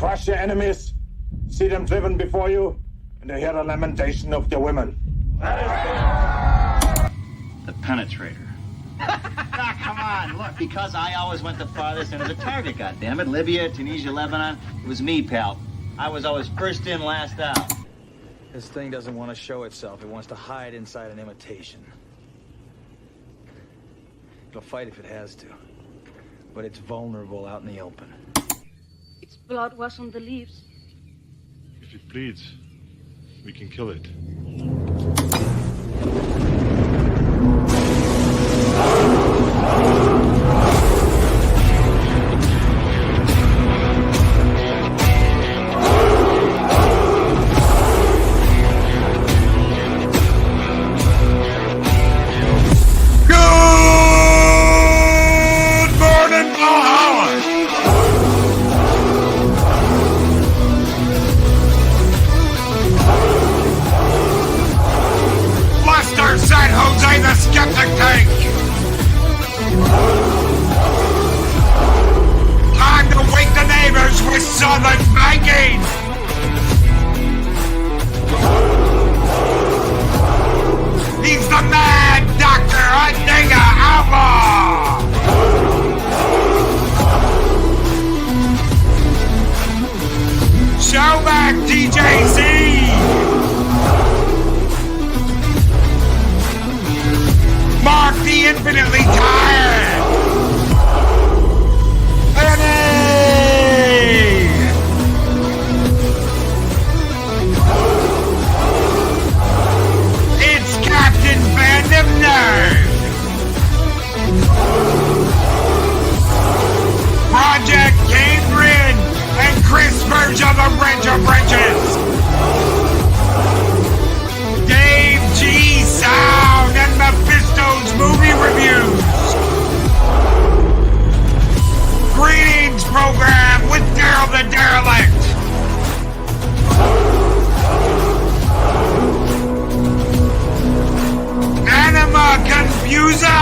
crush your enemies, see them driven before you, and to hear the lamentation of their women. The penetrator. Come on, look, because I always went the farthest into the target, goddammit. Libya, Tunisia, Lebanon. It was me, pal. I was always first in, last out. This thing doesn't want to show itself. It wants to hide inside an imitation. It'll fight if it has to. But it's vulnerable out in the open. Its blood was on the leaves. If it bleeds, we can kill it. Time to wake the neighbors with Southern Viking! He's the mad Dr. Andiga Outlaw! Show back DJZ! Mark the infinitely tired! Penny! It's Captain Fandom Nerd! Project Cambridge and Chris Verge of the Wrench of Wrenches! Dave G. Sound and Mephisto's movie reviews. Greetings program with Daryl the Derelict. Anima Confusa.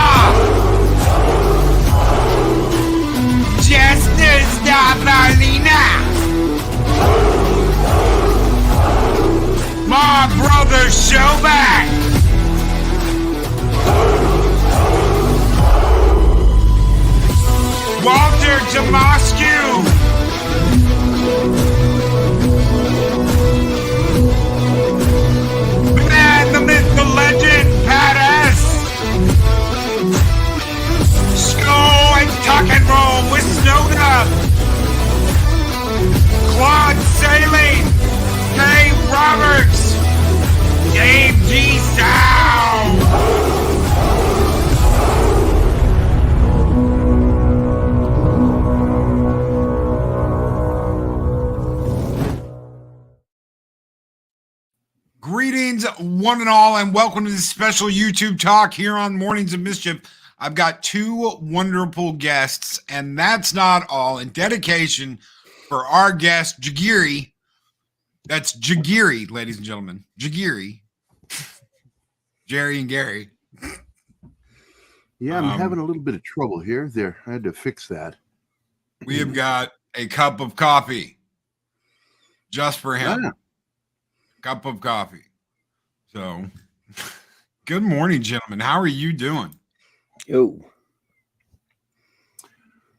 Justice da Marlena. My brother Showback. Walter Tomascu. Man, the myth, the legend, Pat S. Skull and Tuck and Roll with Snowda. Claude Sailing. Dave Roberts. Dave G. Sound. Greetings, one and all, and welcome to this special YouTube talk here on Mornings of Mischief. I've got two wonderful guests, and that's not all. In dedication for our guest, Jagiri. That's Jagiri, ladies and gentlemen. Jagiri. Jerry and Gary. Yeah, I'm having a little bit of trouble here. I had to fix that. We have got a cup of coffee just for him. Yeah. Cup of coffee. So, good morning, gentlemen. How are you doing? Yo.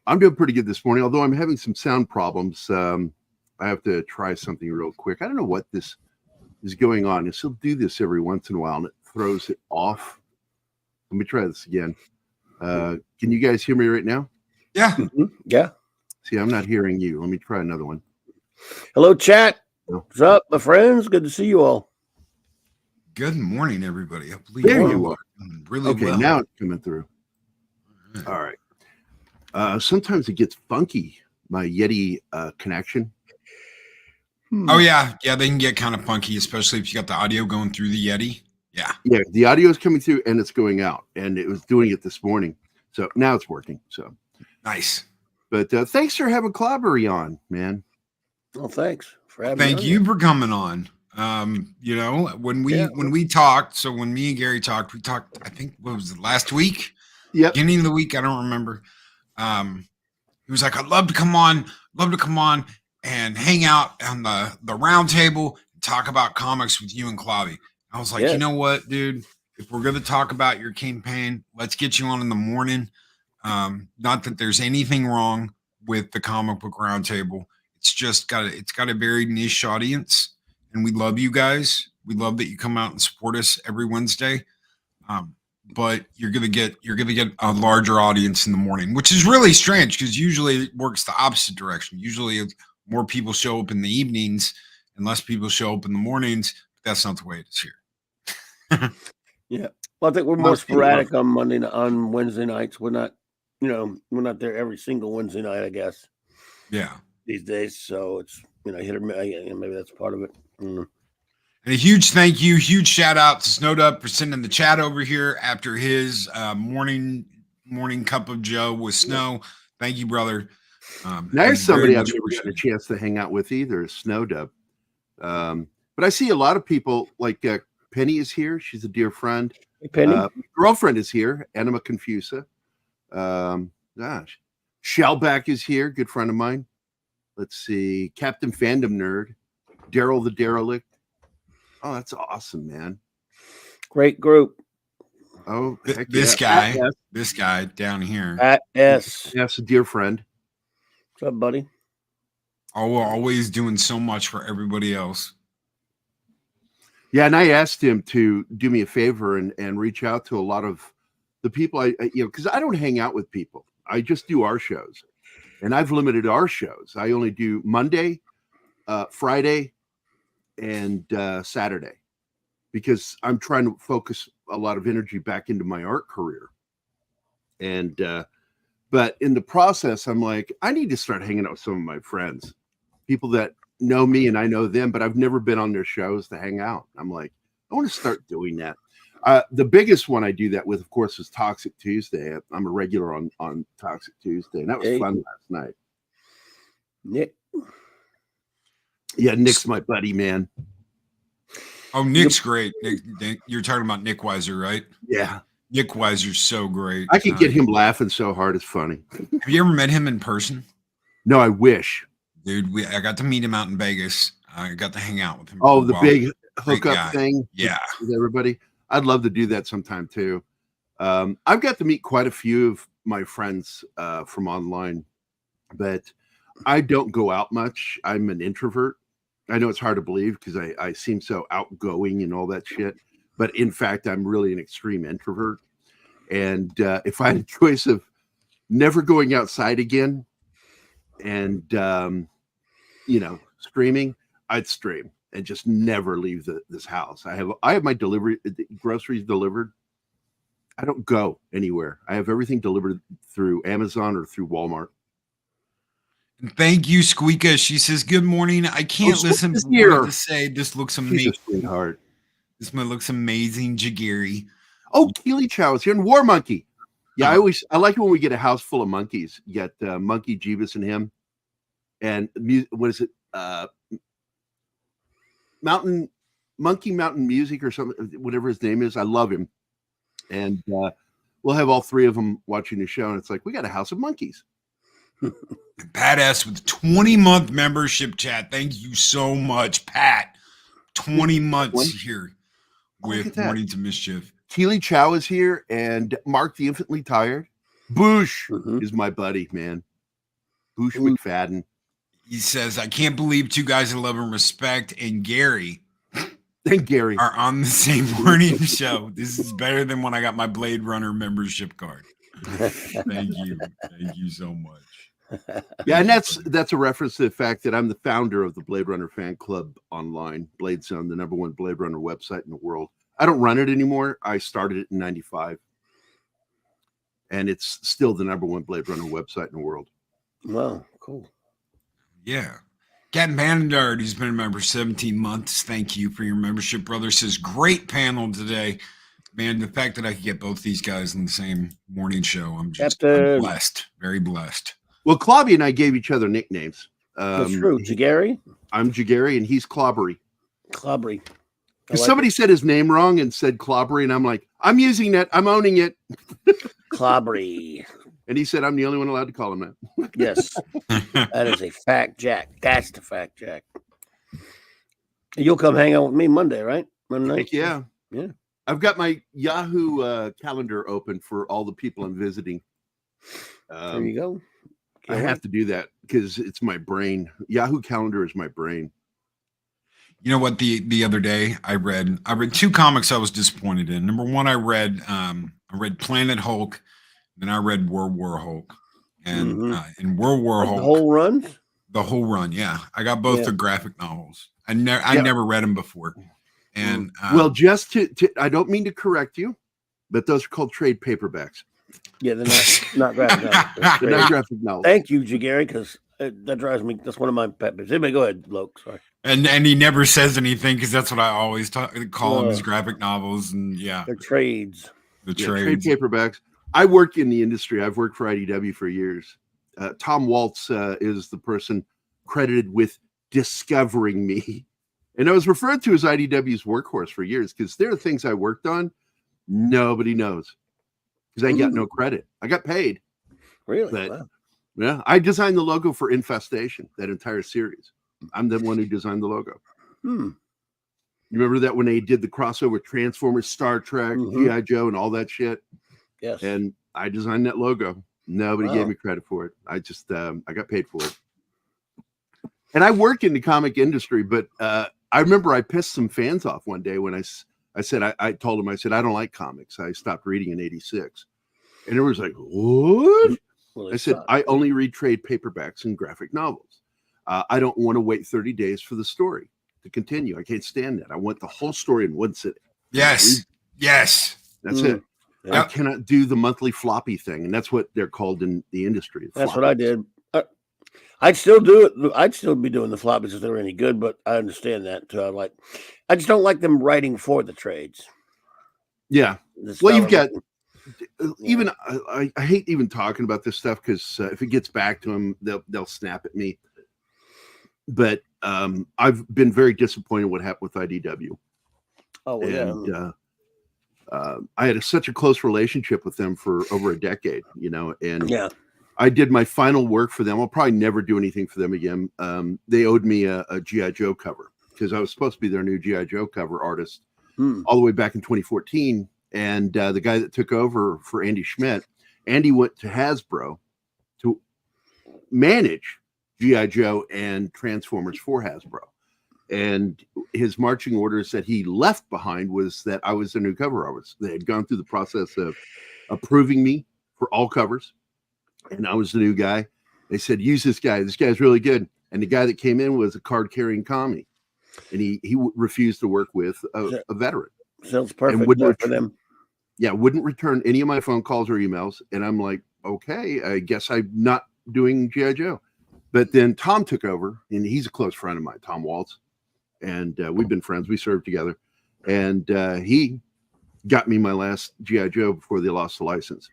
I'm doing pretty good this morning, although I'm having some sound problems. I have to try something real quick. I don't know what this is going on. I still do this every once in a while, and it throws it off. Let me try this again. Can you guys hear me right now? Yeah. Mm-hmm. Yeah. See, I'm not hearing you. Let me try another one. Hello, chat. What's up, my friends? Good to see you all. Good morning, everybody. I believe There you are. Really Okay, well. now it's coming through. All right. Sometimes it gets funky, my Yeti connection. Oh, yeah. Yeah, they can get kind of funky, especially if you got the audio going through the Yeti. Yeah. Yeah, the audio is coming through and it's going out, and it was doing it this morning. So now it's working. So nice. But thanks for having Clobbery on, man. Well, thanks for having me. Thank you for coming on. You know, when we talked, so when me and Gary talked, I think, what was it, last week? Yeah. Beginning of the week, I don't remember. He was like, I'd love to come on. and hang out on the round table and talk about comics with you and Clavi. I was like, Yeah. you know what, dude? If we're going to talk about your campaign, let's get you on in the morning. Not that there's anything wrong with the comic book roundtable. It's just got a very niche audience, and we love you guys. We love that you come out and support us every Wednesday. But you're gonna get a larger audience in the morning, which is really strange because usually it works the opposite direction. Usually more people show up in the evenings and less people show up in the mornings. But that's not the way it is here. Yeah. Well, I think we're more sporadic on Wednesday nights. We're not, we're not there every single Wednesday night, I guess. Yeah. These days. So it's, hit or miss. Maybe that's part of it. And a huge thank you, huge shout out to Snowed Up for sending the chat over here after his morning cup of Joe with snow. Thank you, brother. There's somebody I've never got a chance to hang out with either, Snowed Up. But I see a lot of people like Penny is here. She's a dear friend. Hey, Penny. Girlfriend is here, Anima Confusa. Shellback is here, good friend of mine. Let's see, Captain Fandom Nerd, Daryl the Derelict. Oh, that's awesome, man. Great group. Oh, this guy down here. Yes, a dear friend. What's up, buddy? Oh, always doing so much for everybody else. Yeah, and I asked him to do me a favor and reach out to a lot of the people I because I don't hang out with people. I just do our shows, and I've limited our shows. I only do Monday, Friday, and Saturday, because I'm trying to focus a lot of energy back into my art career. And but in the process, I'm like, I need to start hanging out with some of my friends, people that know me and I know them, but I've never been on their shows to hang out. I'm like, I want to start doing that. The biggest one I do that with, of course, is Toxic Tuesday. I'm a regular on Toxic Tuesday, and that was fun last night. Nick. Yeah, Nick's my buddy, man. Oh, Nick's great. Nick, you're talking about Nick Weiser, right? Yeah. Nick Weiser's so great. I can get him laughing so hard, it's funny. Have you ever met him in person? No, I wish. Dude, I got to meet him out in Vegas. I got to hang out with him. Oh, the big hookup thing? Yeah. With everybody? I'd love to do that sometime, too. I've got to meet quite a few of my friends from online, but I don't go out much. I'm an introvert. I know it's hard to believe because I seem so outgoing and all that shit. But in fact, I'm really an extreme introvert. And if I had a choice of never going outside again and, streaming, I'd stream and just never leave this house. I have my groceries delivered. I don't go anywhere. I have everything delivered through Amazon or through Walmart. Thank you, Squeaka. She says, good morning. I can't listen to say this looks amazing. Sweetheart. This looks amazing, Jagiri. Oh, Keely Chow is here and War Monkey. Yeah, I like it when we get a house full of monkeys. You got Monkey Jeebus and him. And what is it? Mountain Music or something, whatever his name is. I love him. And we'll have all three of them watching the show. And it's like, we got a house of monkeys. Badass with 20-month membership, chat. Thank you so much, Pat. 20 months here with Mornings of Mischief. Keely Chow is here, and Mark the Infinitely Tired. Boosh is my buddy, man. Boosh McFadden. He says, I can't believe two guys I love and respect and Gary are on the same morning show. This is better than when I got my Blade Runner membership card. Thank you. Thank you so much. Yeah, and that's a reference to the fact that I'm the founder of the Blade Runner fan club online, Blade Zone, the #1 Blade Runner website in the world. I don't run it anymore. I started it in '95, and it's still the #1 Blade Runner website in the world. Wow, cool. Yeah. Captain Bandard, who's been a member 17 months. Thank you for your membership, brother. Says, great panel today. Man, the fact that I could get both these guys in the same morning show, I'm blessed. Very blessed. Well, Clobby and I gave each other nicknames. That's true. Jagary? I'm Jagary, and he's Clobbery. Clobbery. Because somebody said his name wrong and said Clobbery, and I'm like, I'm using that. I'm owning it. Clobbery. And he said, I'm the only one allowed to call him that. Yes. That is a fact, Jack. That's the fact, Jack. You'll come hang out with me Monday, right? Monday night? Yeah. Yeah. I've got my Yahoo calendar open for all the people I'm visiting. There you go. I have to do that because it's my brain. Yahoo calendar is my brain. You know what? The other day I read 2 comics I was disappointed in. Number one, I read Planet Hulk, then I read World War Hulk, and in World War Hulk, the whole run. The whole run, yeah. I got both the graphic novels. I never read them before. And well, just to I don't mean to correct you, but those are called trade paperbacks. Yeah, they're not graphic novels. They're not graphic novels. Thank you, Gerry, because that drives me. That's one of my pet peeves. Anyway, go ahead, Luke. Sorry. And he never says anything because that's what I always call them, as graphic novels. And yeah, they're trades. Trade paperbacks. I work in the industry. I've worked for IDW for years. Tom Waltz is the person credited with discovering me. And I was referred to as IDW's workhorse for years because there are things I worked on nobody knows because I got no credit. I got paid. Really? But, wow. Yeah, I designed the logo for Infestation, that entire series. I'm the one who designed the logo. You remember that when they did the crossover Transformers, Star Trek, G.I. Joe, and all that shit? Yes. And I designed that logo. Nobody gave me credit for it. I just, I got paid for it. And I work in the comic industry, but I remember I pissed some fans off one day when I said, I told them, I said, I don't like comics. I stopped reading in 86. And it was like, what? Well, I said, I only read trade paperbacks and graphic novels. I don't want to wait 30 days for the story to continue. I can't stand that. I want the whole story in one sitting. Yes. Yes. That's it. I cannot do the monthly floppy thing. And that's what they're called in the industry. That's what I did. I'd still do it. I'd still be doing the floppies if they were any good, but I understand that too. I just don't like them writing for the trades. Yeah. Well, you've got even I hate even talking about this stuff because if it gets back to them, they'll snap at me. But I've been very disappointed what happened with IDW. Oh, well, and I had such a close relationship with them for over a decade, and I did my final work for them. I'll probably never do anything for them again. They owed me a G.I. Joe cover because I was supposed to be their new G.I. Joe cover artist all the way back in 2014. And the guy that took over for Andy Schmidt, Andy went to Hasbro to manage G.I. Joe and Transformers for Hasbro. And his marching orders that he left behind was that I was their new cover artist. They had gone through the process of approving me for all covers. And I was the new guy. They said, use this guy. This guy's really good. And the guy that came in was a card-carrying commie. And he refused to work with a veteran. Sounds perfect for them. Yeah, wouldn't return any of my phone calls or emails. And I'm like, okay, I guess I'm not doing G.I. Joe. But then Tom took over, and he's a close friend of mine, Tom Waltz. And we've been friends. We served together. And he got me my last G.I. Joe before they lost the license.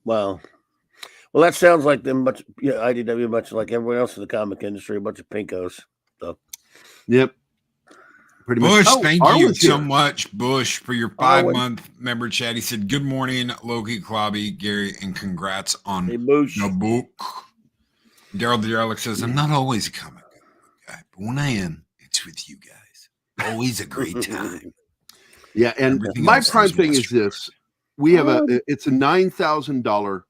Wow. Well, that sounds like them, IDW, much like everyone else in the comic industry, a bunch of pinkos. So. Yep. Pretty Bush, much. Thank you so much, Bush, for your 5-month member chat. He said, good morning, Loki, Klobby, Gary, and congrats on the book. Daryl the Derelict says, I'm not always a comic guy, but when I am, it's with you guys. Always a great time. Yeah, and everything my prime thing is this. We have it's a $9,000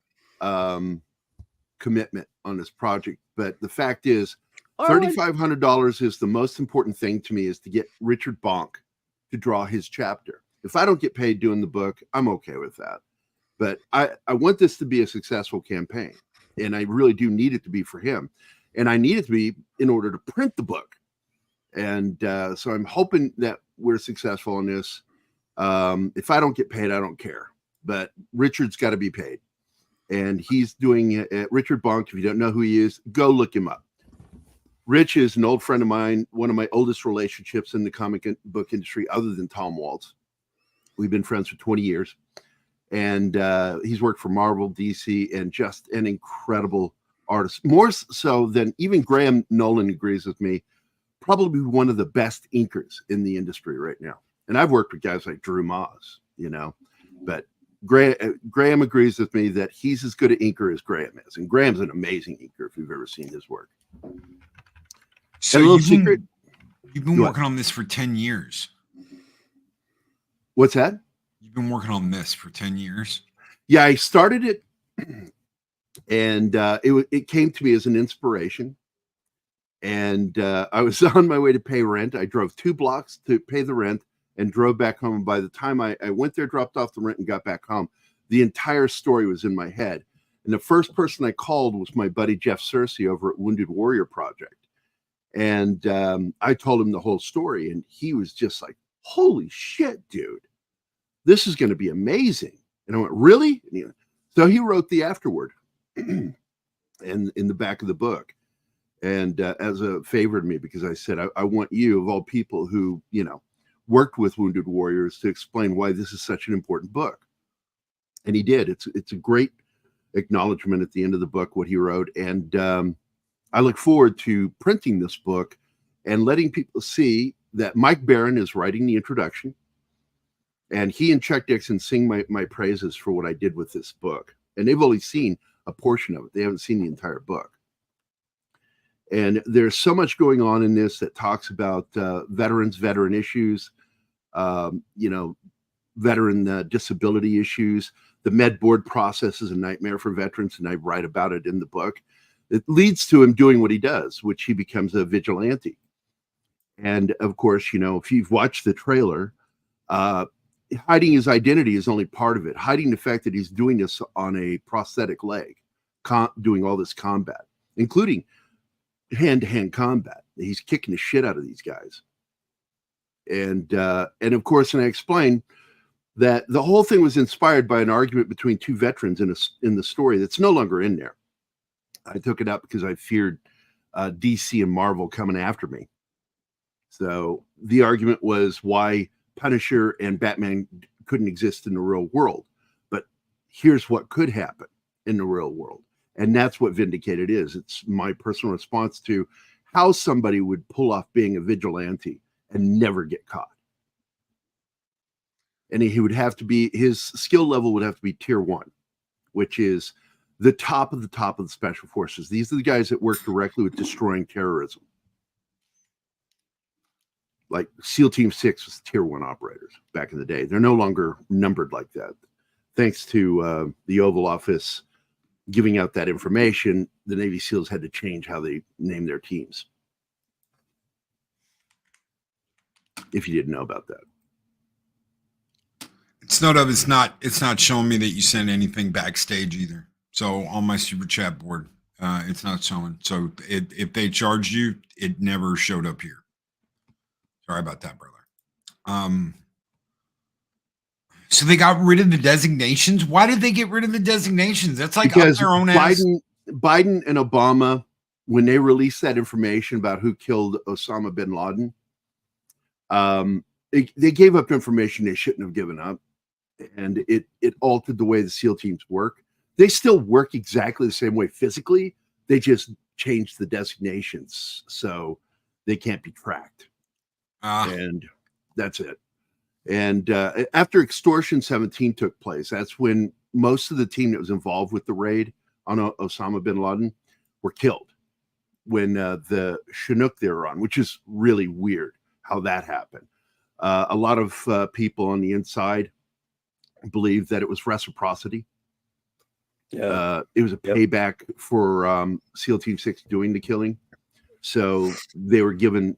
commitment on this project, but the fact is $3,500 is the most important thing to me is to get Richard Bonk to draw his chapter. If I don't get paid doing the book, I'm okay with that. But I want this to be a successful campaign, and I really do need it to be for him. And I need it to be in order to print the book. And so I'm hoping that we're successful in this. If I don't get paid, I don't care. But Richard's got to be paid. And he's doing it. Richard Bonk, if you don't know who he is, go look him up. Rich is an old friend of mine, one of my oldest relationships in the comic book industry, other than Tom Waltz. We've been friends for 20 years. And he's worked for Marvel, DC, and just an incredible artist. More so than even Graham Nolan agrees with me, probably one of the best inkers in the industry right now. And I've worked with guys like Drew Moss, but Graham agrees with me that he's as good an inker as Graham is, and Graham's an amazing inker if you've ever seen his work. So a little secret. You've been working on this for 10 years. What's that? You've been working on this for 10 years. Yeah, I started it, and it came to me as an inspiration. And I was on my way to pay rent. I drove 2 blocks to pay the rent and drove back home. And by the time I went there, dropped off the rent, and got back home, the entire story was in my head. And the first person I called was my buddy Jeff Searcy over at Wounded Warrior Project. And I told him the whole story, and he was just like, holy shit, dude, this is going to be amazing. And I went, really? And so he wrote the afterword and in the back of the book. And as a favor to me, because I said, I want you, of all people who, worked with Wounded Warriors, to explain why this is such an important book. And he did. It's a great acknowledgement at the end of the book, what he wrote. And I look forward to printing this book and letting people see that Mike Barron is writing the introduction. And he and Chuck Dixon sing my praises for what I did with this book. And they've only seen a portion of it. They haven't seen the entire book. And there's so much going on in this that talks about veteran issues, veteran disability issues. The med board process is a nightmare for veterans, and I write about it in the book. It leads to him doing what he does, which he becomes a vigilante. And of course, if you've watched the trailer, hiding his identity is only part of it. Hiding the fact that he's doing this on a prosthetic leg, doing all this combat, including hand-to-hand combat. He's kicking the shit out of these guys. And of course, and I explained that the whole thing was inspired by an argument between 2 veterans in the story that's no longer in there. I took it out because I feared DC and Marvel coming after me. So the argument was why Punisher and Batman couldn't exist in the real world. But here's what could happen in the real world. And that's what Vindicated is. It's my personal response to how somebody would pull off being a vigilante and never get caught. And he would have to be, his skill level would have to be tier 1, which is the top of the special forces. These are the guys that work directly with destroying terrorism. Like SEAL Team 6 was tier 1 operators back in the day. They're no longer numbered like that. Thanks to the Oval Office giving out that information, the Navy SEALs had to change how they name their teams. If you didn't know about that. It's not showing me that you sent anything backstage either. So on my super chat board, it's not showing. So if they charged you, it never showed up here. Sorry about that, brother. So they got rid of the designations. Why did they get rid of the designations? That's like because up their own ass. Biden and Obama, when they released that information about who killed Osama bin Laden, they gave up information they shouldn't have given up, and it altered the way the SEAL teams work. They still work exactly the same way physically. They just changed the designations so they can't be tracked. And that's it. And after Extortion 17 took place, that's when most of the team that was involved with the raid on Osama bin Laden were killed when the Chinook they were on, which is really weird how that happened. A lot of people on the inside believe that it was reciprocity. Yeah. It was a payback for SEAL Team 6 doing the killing. So they were given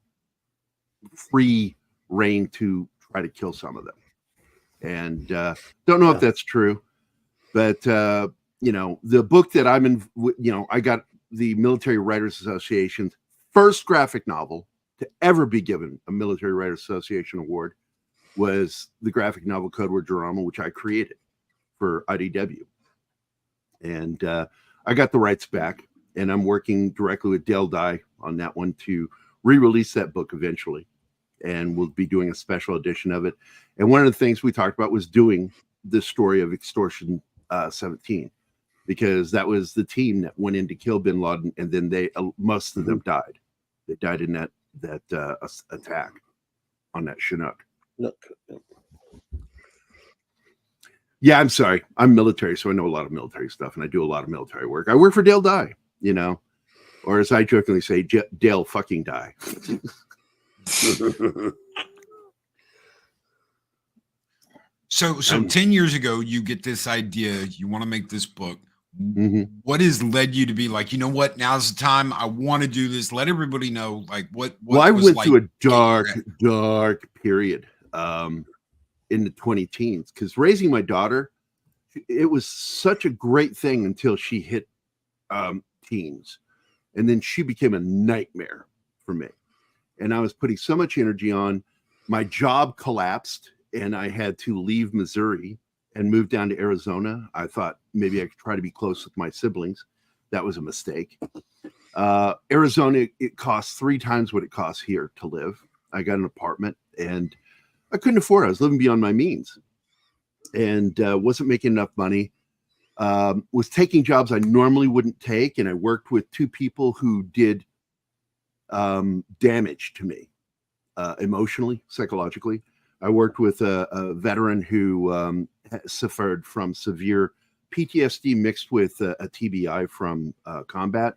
free reign to try to kill some of them. And don't know if that's true, but the book that I'm in, I got the Military Writers Association's first graphic novel to ever be given a Military Writers Association award was the graphic novel Code Word Geronimo, which I created for IDW. And I got the rights back, and I'm working directly with Dale Dye on that one to re-release that book eventually. And we'll be doing a special edition of it. And one of the things we talked about was doing the story of Extortion 17, because that was the team that went in to kill bin Laden, and then most of them died. They died in that attack on that Chinook. Look. Yeah, I'm sorry. I'm military, so I know a lot of military stuff, and I do a lot of military work. I work for Dale Dye, you know, or as I jokingly say, Dale fucking Dye. So 10 years ago, you get this idea, you want to make this book. Mm-hmm. What has led you to be like, you know what, now's the time, I want to do this, let everybody know, like what well, I was went like through a dark period in the 20 teens, because raising my daughter, it was such a great thing until she hit teens, and then she became a nightmare for me, and I was putting so much energy on. My job collapsed, and I had to leave Missouri and move down to Arizona. I thought maybe I could try to be close with my siblings. That was a mistake. Arizona, it costs 3 times what it costs here to live. I got an apartment, and I couldn't afford it. I was living beyond my means, and wasn't making enough money. Was taking jobs I normally wouldn't take, and I worked with 2 people who did damage to me, emotionally, psychologically. I worked with a veteran who suffered from severe PTSD mixed with a TBI from combat.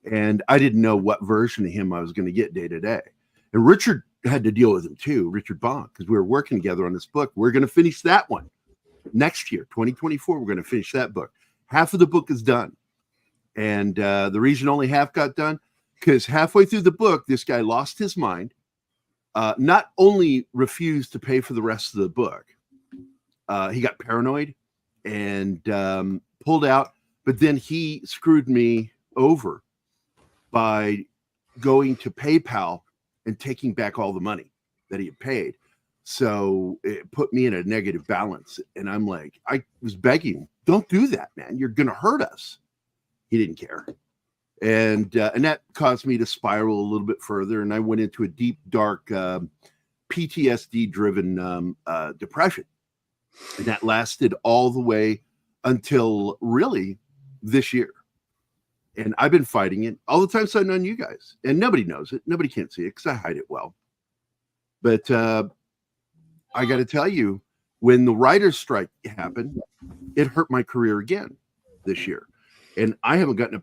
And I didn't know what version of him I was going to get day to day. And Richard had to deal with him too, Richard Bonk, because we were working together on this book. We're going to finish that one next year, 2024. We're going to finish that book. Half of the book is done. And the reason only half got done, because halfway through the book, this guy lost his mind. Not only refused to pay for the rest of the book, he got paranoid and pulled out, but then he screwed me over by going to PayPal and taking back all the money that he had paid. So it put me in a negative balance. And I'm like, I was begging, don't do that, man. You're going to hurt us. He didn't care. And that caused me to spiral a little bit further. And I went into a deep, dark PTSD-driven depression. And that lasted all the way until really this year. And I've been fighting it all the time I've known you guys. And nobody knows it. Nobody can't see it because I hide it well. But I got to tell you, when the writer's strike happened, it hurt my career again this year. And I haven't gotten a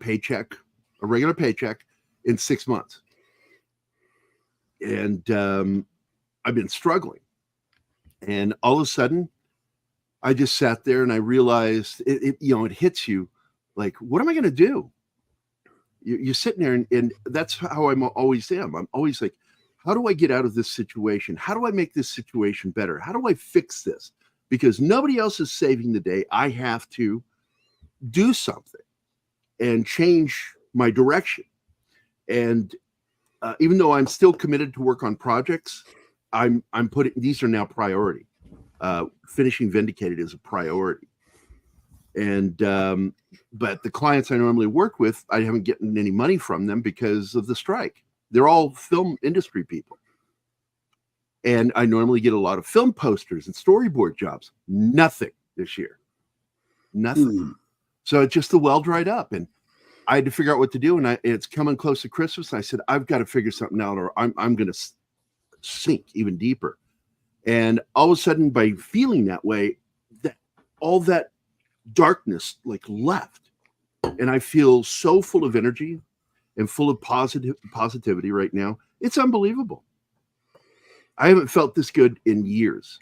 regular paycheck in 6 months. And I've been struggling. And all of a sudden, I just sat there and I realized it hits you like, what am I going to do? You're sitting there and that's how I'm always am. I'm always like, how do I get out of this situation? How do I make this situation better? How do I fix this? Because nobody else is saving the day. I have to do something and change my direction. And even though I'm still committed to work on projects, I'm putting, these are now priority. Finishing Vindicated is a priority. And but the clients I normally work with, I haven't gotten any money from them because of the strike. They're all film industry people. And I normally get a lot of film posters and storyboard jobs. Nothing this year. Nothing. So it's just the well dried up. And I had to figure out what to do. And it's coming close to Christmas. And I said, I've got to figure something out or I'm going to sink even deeper. And all of a sudden, by feeling that way, all that darkness like left. And I feel so full of energy and full of positivity right now. It's unbelievable. I haven't felt this good in years.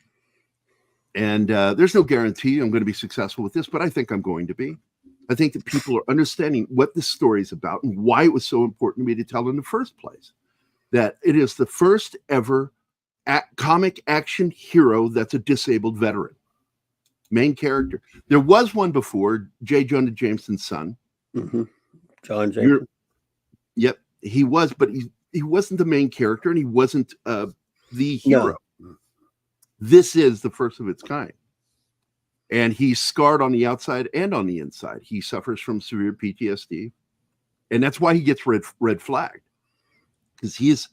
And there's no guarantee I'm going to be successful with this, but I think I'm going to be. I think that people are understanding what this story is about and why it was so important to me to tell in the first place. That it is the first ever comic action hero that's a disabled veteran. Main character. There was one before, J. Jonah Jameson's son. Mm-hmm. John Jameson. Yep, he was, but he wasn't the main character and he wasn't the hero. No. This is the first of its kind. And he's scarred on the outside and on the inside. He suffers from severe PTSD. And that's why he gets red flagged. Because his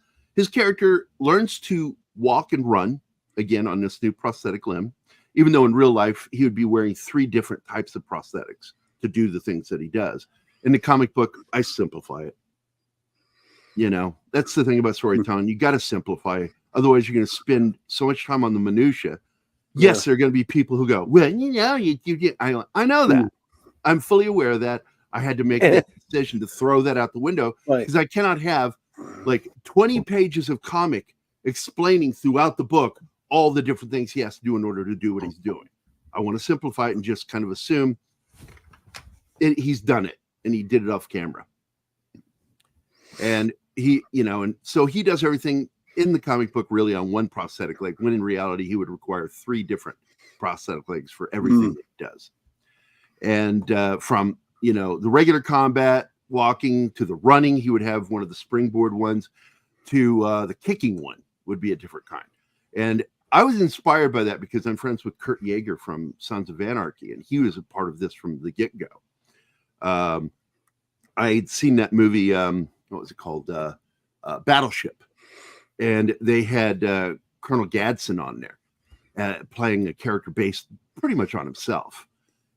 character learns to walk and run again on this new prosthetic limb, even though in real life he would be wearing 3 different types of prosthetics to do the things that he does. In the comic book, I simplify it. You know, that's the thing about storytelling. You got to simplify it. Otherwise, you're going to spend so much time on the minutia Yes, there are going to be people who go, well, I know that. I'm fully aware of that. I had to make that decision to throw that out the window because I cannot have like 20 pages of comic explaining throughout the book all the different things he has to do in order to do what he's doing. I want to simplify it and just kind of assume he's done it and he did it off camera. And and so he does everything in the comic book really on one prosthetic leg, when in reality he would require 3 different prosthetic legs for everything that he does. And from the regular combat, walking, to the running, he would have one of the springboard ones, to the kicking one would be a different kind. And I was inspired by that because I'm friends with Kurt Yeager from Sons of Anarchy, and he was a part of this from the get-go. I had seen that movie, what was it called? Battleship. And they had Colonel Gadsden on there playing a character based pretty much on himself.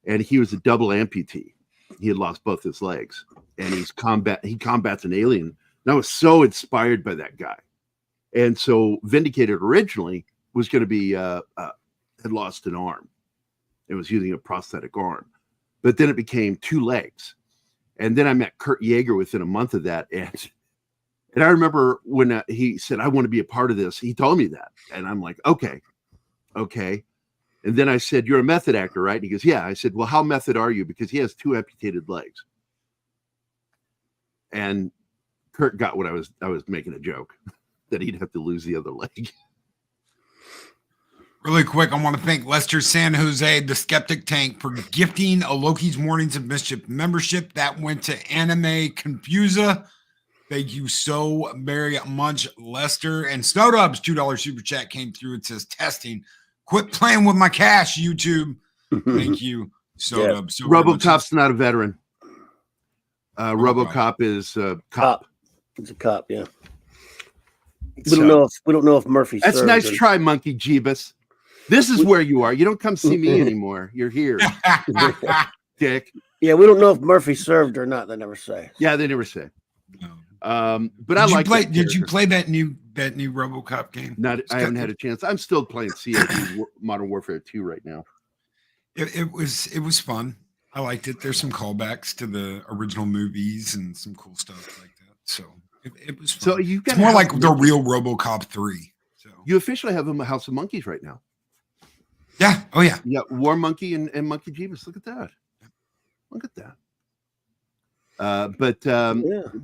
And he was a double amputee. He had lost both his legs, and he combats an alien. And I was so inspired by that guy. And so Vindicated originally was going to be had lost an arm. It was using a prosthetic arm, but then it became 2 legs. And then I met Kurt Yeager within a month of that, and I remember when he said, I want to be a part of this, he told me that. And I'm like, okay. And then I said, you're a method actor, right? And he goes, yeah. I said, well, how method are you? Because he has 2 amputated legs. And Kurt got what I was making a joke that he'd have to lose the other leg. Really quick, I want to thank Lester San Jose, the Skeptic Tank, for gifting a Loki's Mornings of Mischief membership. That went to Anime Confusa. Thank you so very much, Lester. And Snowdub's $2 super chat came through. It says, testing. Quit playing with my cash, YouTube. Thank you, Snowdub. So RoboCop's not a veteran. RoboCop is a cop. He's a cop, yeah. We don't know if Murphy. That's a nice try, Monkey Jeebus. This is where you are. You don't come see me anymore. You're here, Dick. Yeah, we don't know if Murphy served or not. They never say. Yeah, they never say. No. But Did you play that new RoboCop game? I haven't had a chance. I'm still playing COD Modern Warfare 2 right now. It was fun. I liked it. There's some callbacks to the original movies and some cool stuff like that. So it was fun. So it's more like the real RoboCop 3. So you officially have a House of Monkeys right now. Yeah. Oh yeah. Yeah. War Monkey and Monkey Jeebus. Look at that. Look at that.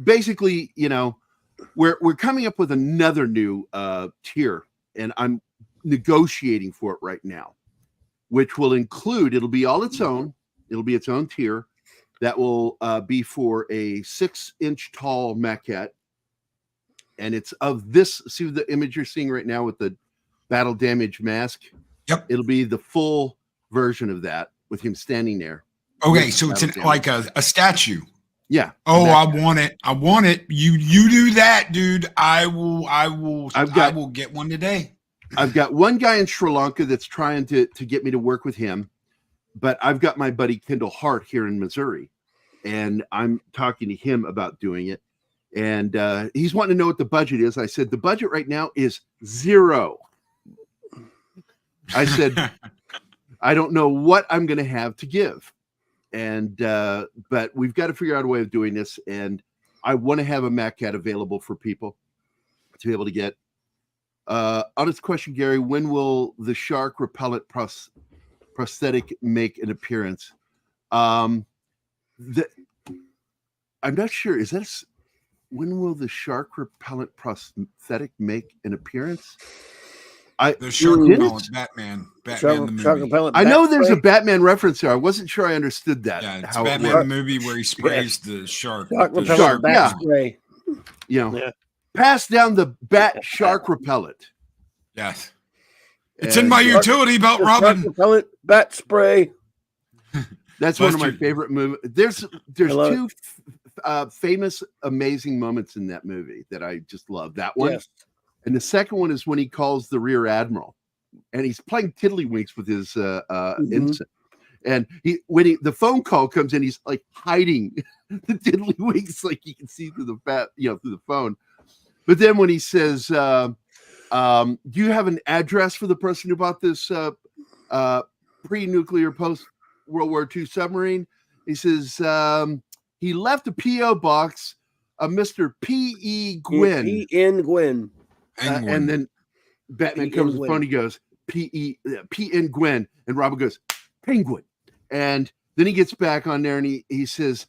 Basically, we're coming up with another new tier, and I'm negotiating for it right now, which will include, it'll be all its own. It'll be its own tier that will be for a 6-inch tall maquette. And it's of this, see the image you're seeing right now with the battle damage mask? Yep. It'll be the full version of that with him standing there. Okay, so it's like a statue. Yeah. Oh, I want it. I want it. You do that, dude. I will get one today. I've got one guy in Sri Lanka that's trying to get me to work with him, but I've got my buddy Kendall Hart here in Missouri, and I'm talking to him about doing it. And he's wanting to know what the budget is. I said, the budget right now is 0. I said, I don't know what I'm going to have to give. And but we've got to figure out a way of doing this, and I want to have a maquette available for people to be able to get. On this question, Gary, when will the shark repellent prosthetic make an appearance? I'm not sure. Is that when will the shark repellent prosthetic make an appearance? The shark repellent Batman the movie. I know there's a Batman reference there. I wasn't sure I understood that. Yeah, it's Batman the movie where he sprays the shark. Shark bat spray. Pass down the bat shark repellent. Yes. It's in my utility belt, Robin. Repellent bat spray. That's one of my favorite movies. There's 2 famous, amazing moments in that movie that I just love. That one. Yes. And the second one is when he calls the rear admiral, and he's playing tiddlywinks with his ensign. And the phone call comes in, he's like hiding the tiddlywinks, like you can see through through the phone. But then when he says, "Do you have an address for the person who bought this pre-nuclear, post-World War II submarine. He says he left a P.O. box of Mr. P.E. Gwynn. P.N. Gwynn. And then Batman comes to the phone. He goes, P.N. Gwynn. And Robin goes, Penguin. And then he gets back on there and he says,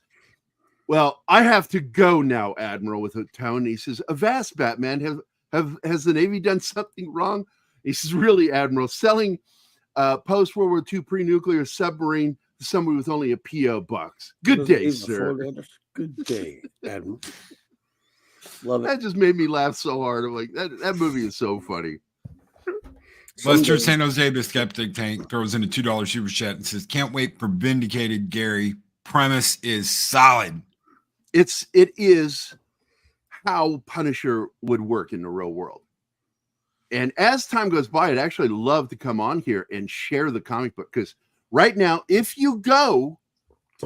well, I have to go now, Admiral, with a tone. He says, avast, Batman. Has the Navy done something wrong? He says, really, Admiral, selling post-World War II pre-nuclear submarine to somebody with only a P.O. box. Good day, sir. Good day, Admiral. Love it. That just made me laugh so hard. I'm like, that movie is so funny. Lester San Jose, the Skeptic Tank, throws in a $2 super chat and says, can't wait for Vindicated, Gary. Premise is solid. It is how Punisher would work in the real world. And as time goes by, I'd actually love to come on here and share the comic book, because right now, if you go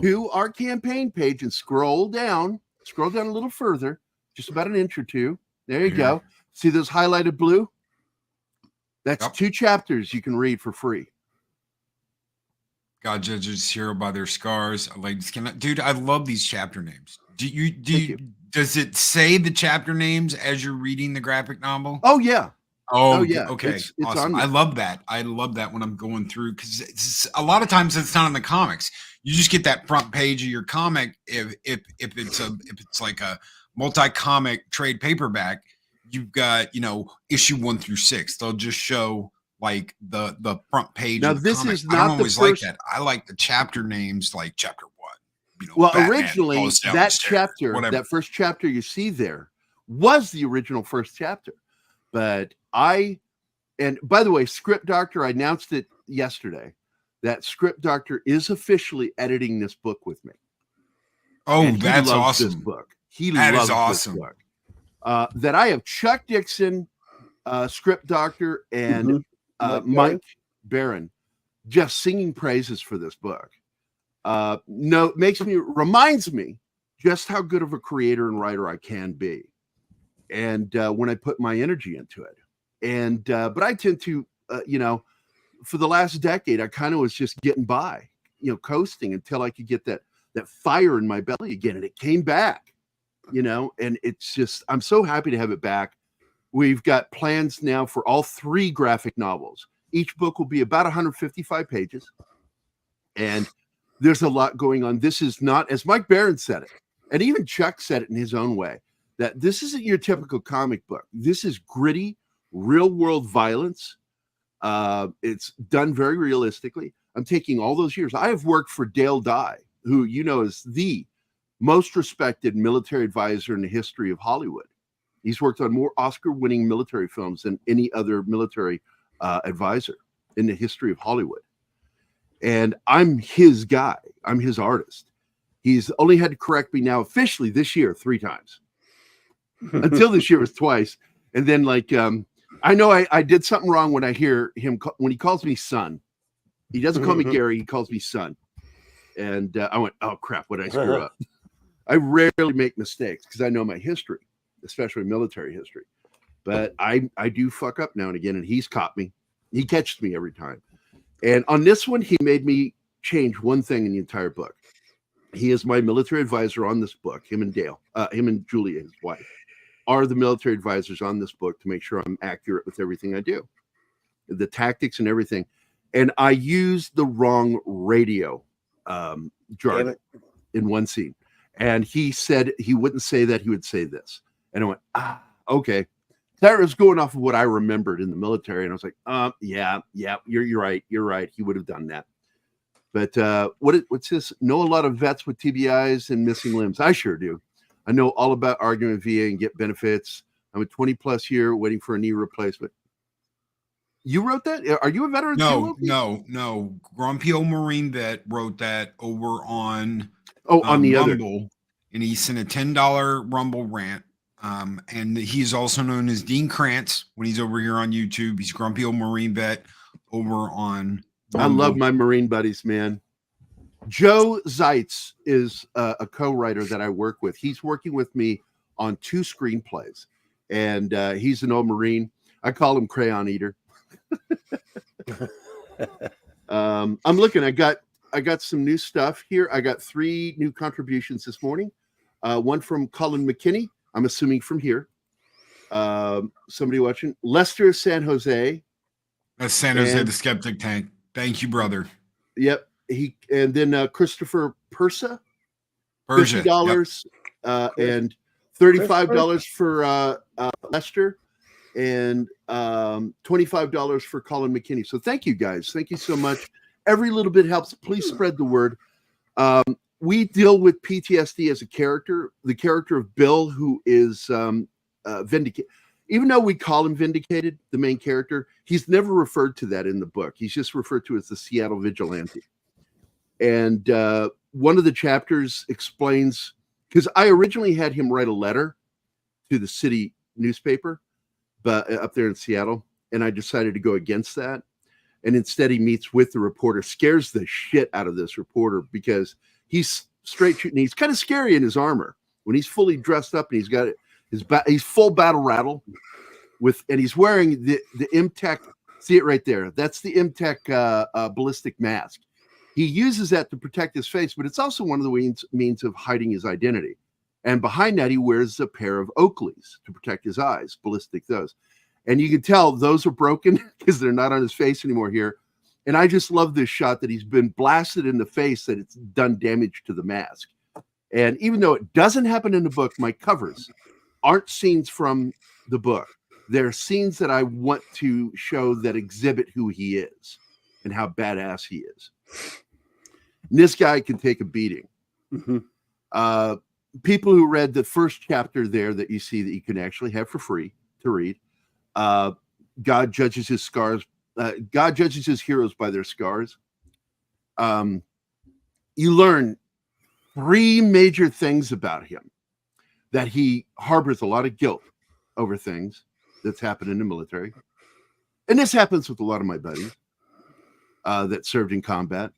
to our campaign page and scroll down a little further, just about an inch or two, there you go. See those highlighted blue? That's 2 chapters you can read for free. God judges hero by their scars. Dude, I love these chapter names. Does it say the chapter names as you're reading the graphic novel? Oh yeah. Oh yeah. Okay. It's awesome. I love that. I love that when I'm going through, because a lot of times it's not in the comics. You just get that front page of your comic. If it's like a multi-comic trade paperback, you've got, issue 1 through 6. They'll just show like the front page. Now of the this comic. is not I don't the always first... like that. I like the chapter names, like chapter 1. Well, Batman originally that chapter, whatever. that first chapter you see there was the original first chapter. But and by the way, Script Doctor, I announced it yesterday that Script Doctor is officially editing this book with me. Oh, that's awesome. This book. That loves awesome. This book. That I have Chuck Dixon, Script Doctor, and Mike Barron just singing praises for this book. Reminds me just how good of a creator and writer I can be. And when I put my energy into it. And but I tend to for the last decade, I kind of was just getting by, coasting until I could get that fire in my belly again. And it came back, and it's just, I'm so happy to have it back. We've got plans now for all 3 graphic novels. Each book will be about 155 pages. And there's a lot going on. This is not, as Mike Barron said it, and even Chuck said it in his own way, that this isn't your typical comic book. This is gritty, real world violence. It's done very realistically. I'm taking all those years. I have worked for Dale Dye, who is the most respected military advisor in the history of Hollywood. He's worked on more Oscar-winning military films than any other military advisor in the history of Hollywood. And I'm his guy. I'm his artist. He's only had to correct me now officially this year 3 times. Until this year was twice. And then I know I did something wrong when I hear him, when he calls me son. He doesn't call me Gary. He calls me son. And I went, oh crap, what did I screw up? I rarely make mistakes because I know my history, especially military history. But I do fuck up now and again, and he's caught me. He catches me every time. And on this one, he made me change one thing in the entire book. He is my military advisor on this book. Him and Dale, him and Julia, his wife, are the military advisors on this book to make sure I'm accurate with everything I do, the tactics and everything. And I used the wrong radio jargon in one scene. And he said he wouldn't say that, he would say this. And I went, okay. That was going off of what I remembered in the military. And I was like, yeah, you're right. You're right. He would have done that. But what's this? Know a lot of vets with TBIs and missing limbs. I sure do. I know all about arguing with VA and get benefits. I'm a 20+ year waiting for a knee replacement. You wrote that? Are you a veteran? No. Grumpy old Marine vet wrote that over on on the Rumble, other. And he sent a $10 Rumble rant. And he's also known as Dean Krantz when he's over here on YouTube. He's Grumpy old Marine vet over on Rumble. I love my Marine buddies, man. Joe Zeitz is a co-writer that I work with. He's working with me on 2 screenplays, and he's an old Marine. I call him Crayon Eater. I'm looking. I got some new stuff here. I got 3 new contributions this morning. One from Colin McKinney. I'm assuming from here. Somebody watching. Lester San Jose. That's San Jose, the Skeptic Tank. Thank you, brother. Yep. And then Christopher Persia. $50 and $35 for Lester, and $25 for Colin McKinney. So thank you guys. Thank you so much. Every little bit helps. Please spread the word. We deal with PTSD as a character. The character of Bill, who is Vindicated. Even though we call him Vindicated, the main character, he's never referred to that in the book. He's just referred to as the Seattle Vigilante. And one of the chapters explains, because I originally had him write a letter to the city newspaper, but up there in Seattle, and I decided to go against that. And instead, he meets with the reporter, scares the shit out of this reporter because he's straight shooting. He's kind of scary in his armor when he's fully dressed up, and he's got he's full battle rattle and he's wearing the MTech. See it right there. That's the MTech ballistic mask. He uses that to protect his face, but it's also one of the means of hiding his identity. And behind that, he wears a pair of Oakleys to protect his eyes, ballistic those. And you can tell those are broken because they're not on his face anymore here. And I just love this shot that he's been blasted in the face, that it's done damage to the mask. And even though it doesn't happen in the book, my covers aren't scenes from the book. They're scenes that I want to show that exhibit who he is and how badass he is. And this guy can take a beating. Mm-hmm. People who read the first chapter there that you see that you can actually have for free to read, God judges his scars. God judges his heroes by their scars. You learn 3 major things about him: that he harbors a lot of guilt over things that's happened in the military. And this happens with a lot of my buddies that served in combat,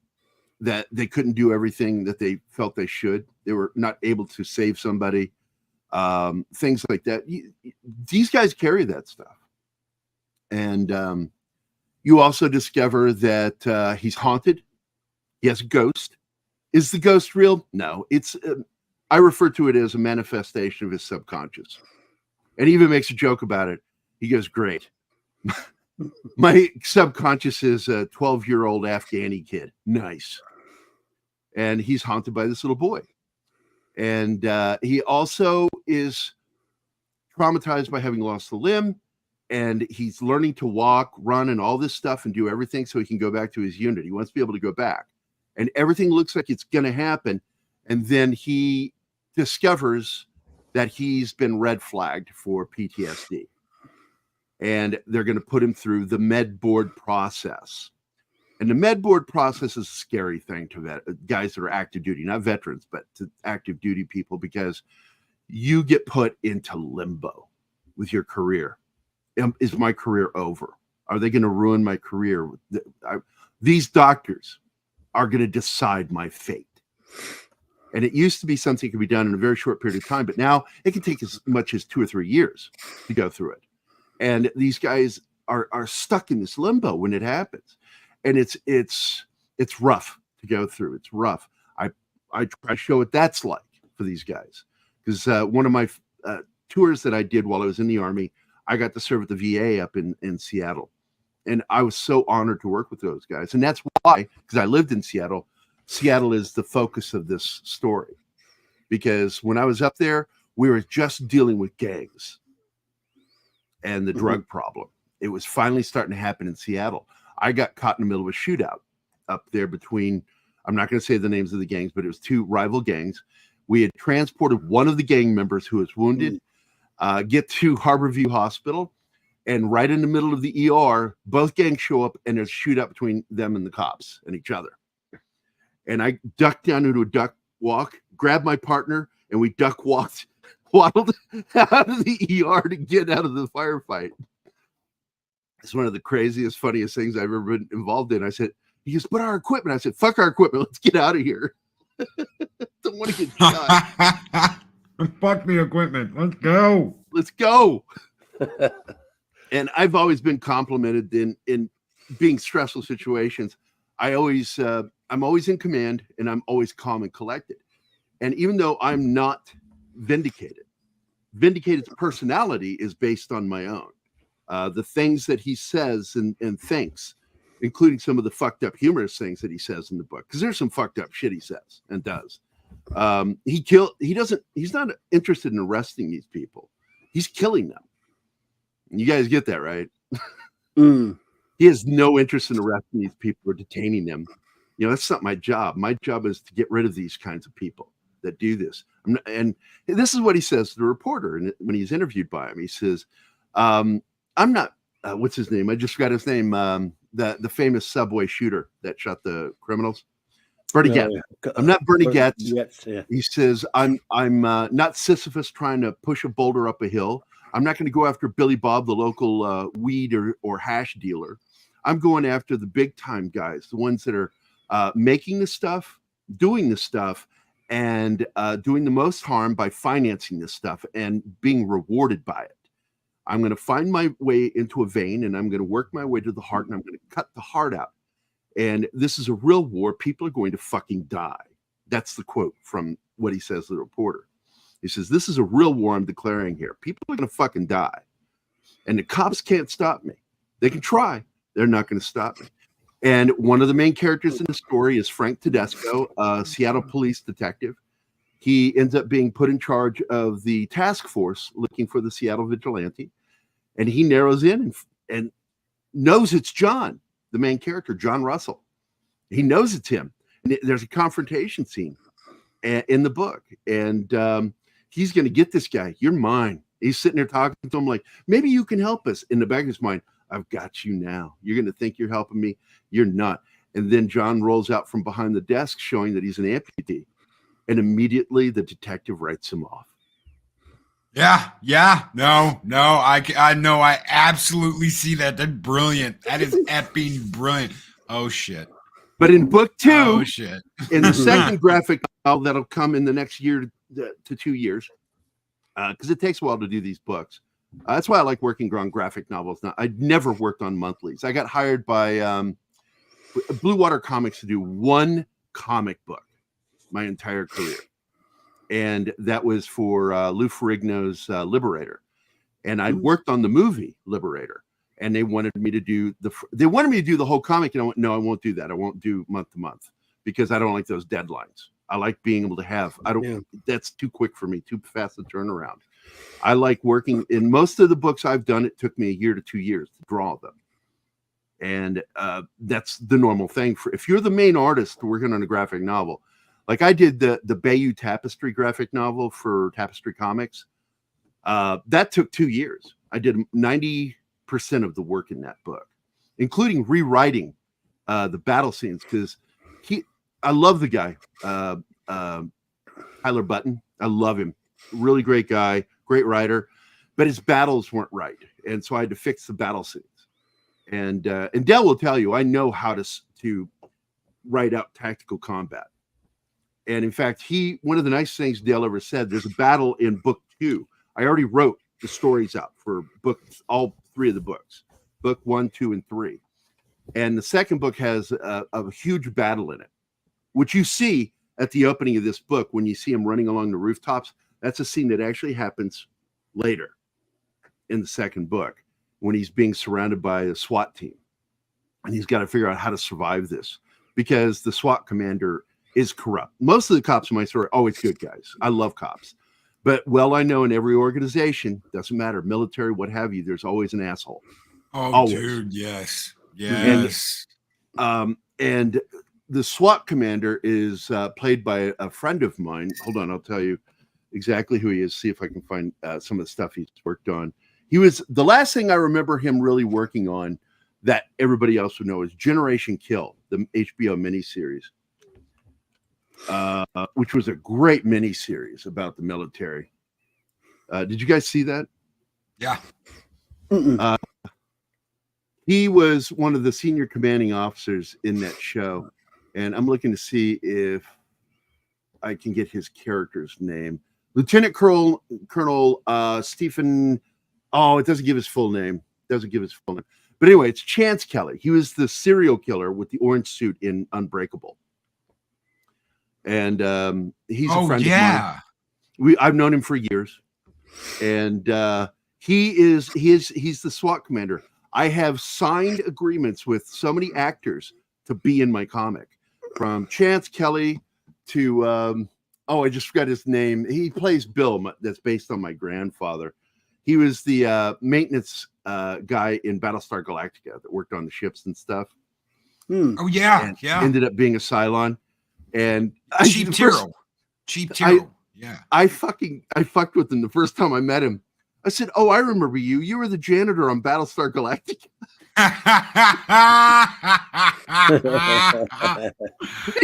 that they couldn't do everything that they felt they should. They were not able to save somebody, things like that. These guys carry that stuff. And you also discover that he's haunted. He has a ghost. Is the ghost real? No. It's I refer to it as a manifestation of his subconscious. And he even makes a joke about it. He goes, great. My subconscious is a 12-year-old Afghani kid. Nice. And he's haunted by this little boy. And he also is traumatized by having lost a limb. And he's learning to walk, run, and all this stuff and do everything so he can go back to his unit. He wants to be able to go back. And everything looks like it's going to happen. And then he discovers that he's been red flagged for PTSD. And they're going to put him through the med board process. And the med board process is a scary thing to guys that are active duty, not veterans, but to active duty people, because you get put into limbo with your career. Is my career over? Are they going to ruin my career? These doctors are going to decide my fate. And it used to be something that could be done in a very short period of time, but now it can take as much as 2 or 3 years to go through it. And these guys are stuck in this limbo when it happens. And it's rough to go through. It's rough. I try to show what that's like for these guys. Because one of my tours that I did while I was in the Army, I got to serve at the VA up in Seattle. And I was so honored to work with those guys. And that's why, because I lived in Seattle, Seattle is the focus of this story. Because when I was up there, we were just dealing with gangs and the drug problem. It was finally starting to happen in Seattle. I got caught in the middle of a shootout up there between, I'm not going to say the names of the gangs, but it was 2 rival gangs. We had transported one of the gang members who was wounded, get to Harborview Hospital, and right in the middle of the ER, both gangs show up and there's a shootout between them and the cops and each other. And I ducked down into a duck walk, grabbed my partner, and we duck waddled out of the ER to get out of the firefight. It's one of the craziest, funniest things I've ever been involved in. I said, he goes, but our equipment. I said, fuck our equipment. Let's get out of here. Don't want to get shot. Fuck the equipment. Let's go. Let's go. And I've always been complimented in being stressful situations. I'm always in command, and I'm always calm and collected. And even though I'm not Vindicated's personality is based on my own. The things that he says and thinks, including some of the fucked up humorous things that he says in the book, because there's some fucked up shit he says and does. He's not interested in arresting these people. He's killing them. You guys get that, right? He has no interest in arresting these people or detaining them. That's not my job. My job is to get rid of these kinds of people that do this. And this is what he says to the reporter when he's interviewed by him. He says, I'm not, what's his name? I just forgot his name. The famous subway shooter that shot the criminals. Bernie Getz. I'm not Bernie Getz. Yeah. He says, I'm not Sisyphus trying to push a boulder up a hill. I'm not going to go after Billy Bob, the local weed or hash dealer. I'm going after the big time guys, the ones that are making the stuff, doing the stuff, and doing the most harm by financing this stuff and being rewarded by it. I'm going to find my way into a vein, and I'm going to work my way to the heart, and I'm going to cut the heart out. And this is a real war. People are going to fucking die. That's the quote from what he says to the reporter. He says, this is a real war I'm declaring here. People are going to fucking die. And the cops can't stop me. They can try. They're not going to stop me. And one of the main characters in the story is Frank Tedesco, a Seattle police detective. He ends up being put in charge of the task force looking for the Seattle vigilante. And he narrows in and knows it's John, the main character, John Russell. He knows it's him. And there's a confrontation scene in the book. And he's going to get this guy. You're mine. He's sitting there talking to him like, maybe you can help us. In the back of his mind, I've got you now. You're going to think you're helping me. You're not. And then John rolls out from behind the desk, showing that he's an amputee. And immediately the detective writes him off. Yeah. No. I know. I absolutely see that. That's brilliant. That is effing brilliant. Oh, shit. But in book 2, oh, shit. In the second graphic novel that'll come in the next year to 2 years, because it takes a while to do these books. That's why I like working on graphic novels. Now, I'd never worked on monthlies. I got hired by Blue Water Comics to do one comic book my entire career. And that was for Lou Ferrigno's Liberator. And I'd worked on the movie Liberator. And they wanted me to do the whole comic. And I went, no, I won't do that. I won't do month to month because I don't like those deadlines. I like being able to have, that's too quick for me, too fast to turn around. I like working in most of the books I've done. It took me 1 year to 2 years to draw them. And that's the normal thing for, if you're the main artist working on a graphic novel, like I did the Bayou Tapestry graphic novel for Tapestry Comics. That took 2 years. I did 90% of the work in that book, including rewriting the battle scenes. Cause I love the guy, Tyler Button. I love him. Really great guy, great writer, but his battles weren't right. And so I had to fix the battle scenes. And Dell will tell you, I know how to write out tactical combat. And in fact, one of the nice things Dale ever said, there's a battle in book 2. I already wrote the stories out for all 3 of the books, book 1, 2, and 3. And the second book has a huge battle in it, which you see at the opening of this book when you see him running along the rooftops. That's a scene that actually happens later in the second book when he's being surrounded by a SWAT team. And he's got to figure out how to survive this because the SWAT commander is corrupt. Most of the cops in my story are always good guys. I love cops. But I know in every organization, doesn't matter, military, what have you, there's always an asshole. Oh, always. Dude, yes. And the SWAT commander is played by a friend of mine. Hold on, I'll tell you exactly who he is. See if I can find some of the stuff he's worked on. He was the last thing I remember him really working on that everybody else would know is Generation Kill, the HBO miniseries. Which was a great miniseries about the military. Did you guys see that? Yeah. He was one of the senior commanding officers in that show. And I'm looking to see if I can get his character's name. Lieutenant Colonel Stephen. Oh, it doesn't give his full name. But anyway, it's Chance Kelly. He was the serial killer with the orange suit in Unbreakable. And he's a friend of mine. I've known him for years. And he's the SWAT commander. I have signed agreements with so many actors to be in my comic. From Chance Kelly to I just forgot his name. He plays Bill, that's based on my grandfather. He was the maintenance guy in Battlestar Galactica that worked on the ships and stuff. Oh yeah, and ended up being a Cylon. And Cheap Tiro. Yeah. I fucked with him the first time I met him. I said, "Oh, I remember you. You were the janitor on Battlestar Galactica."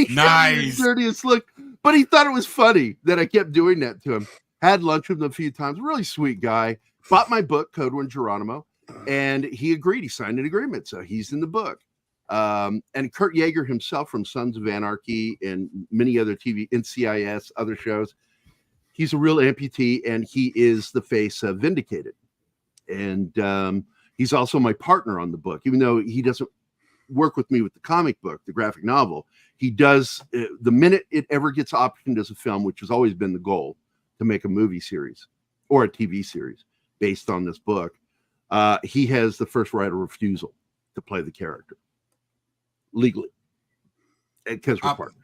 Nice. Dirtiest look. But he thought it was funny that I kept doing that to him. Had lunch with him a few times. Really sweet guy. Bought my book, Code One Geronimo, and he agreed. He signed an agreement, so he's in the book. And Kurt Yeager himself from Sons of Anarchy and many other TV, NCIS, other shows. He's a real amputee, and he is the face of Vindicated. And he's also my partner on the book, even though he doesn't work with me with the comic book, the graphic novel. He does the minute it ever gets optioned as a film, which has always been the goal, to make a movie series or a TV series based on this book. He has the first right of refusal to play the character legally because we're partners.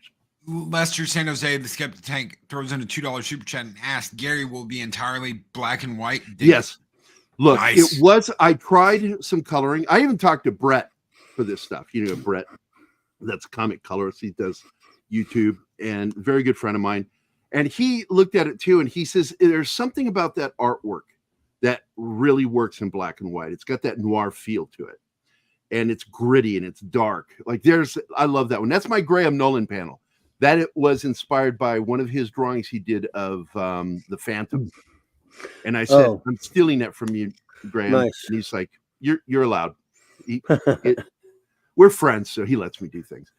Lester San Jose, the Skeptic Tank, throws in a $2 super chat and asks, Gary will be entirely black and white? Yes. Look, nice. It was, I tried some coloring. I even talked to Brett for this stuff. You know, Brett, that's a comic colorist. He does YouTube and very good friend of mine. And he looked at it too. And he says, there's something about that artwork that really works in black and white. It's got that noir feel to it. And it's gritty and it's dark. Like I love that one. That's my Graham Nolan panel. That it was inspired by one of his drawings he did of the Phantom. And I said, I'm stealing that from you, Graham. Nice. And he's like, you're allowed. We're friends, so he lets me do things.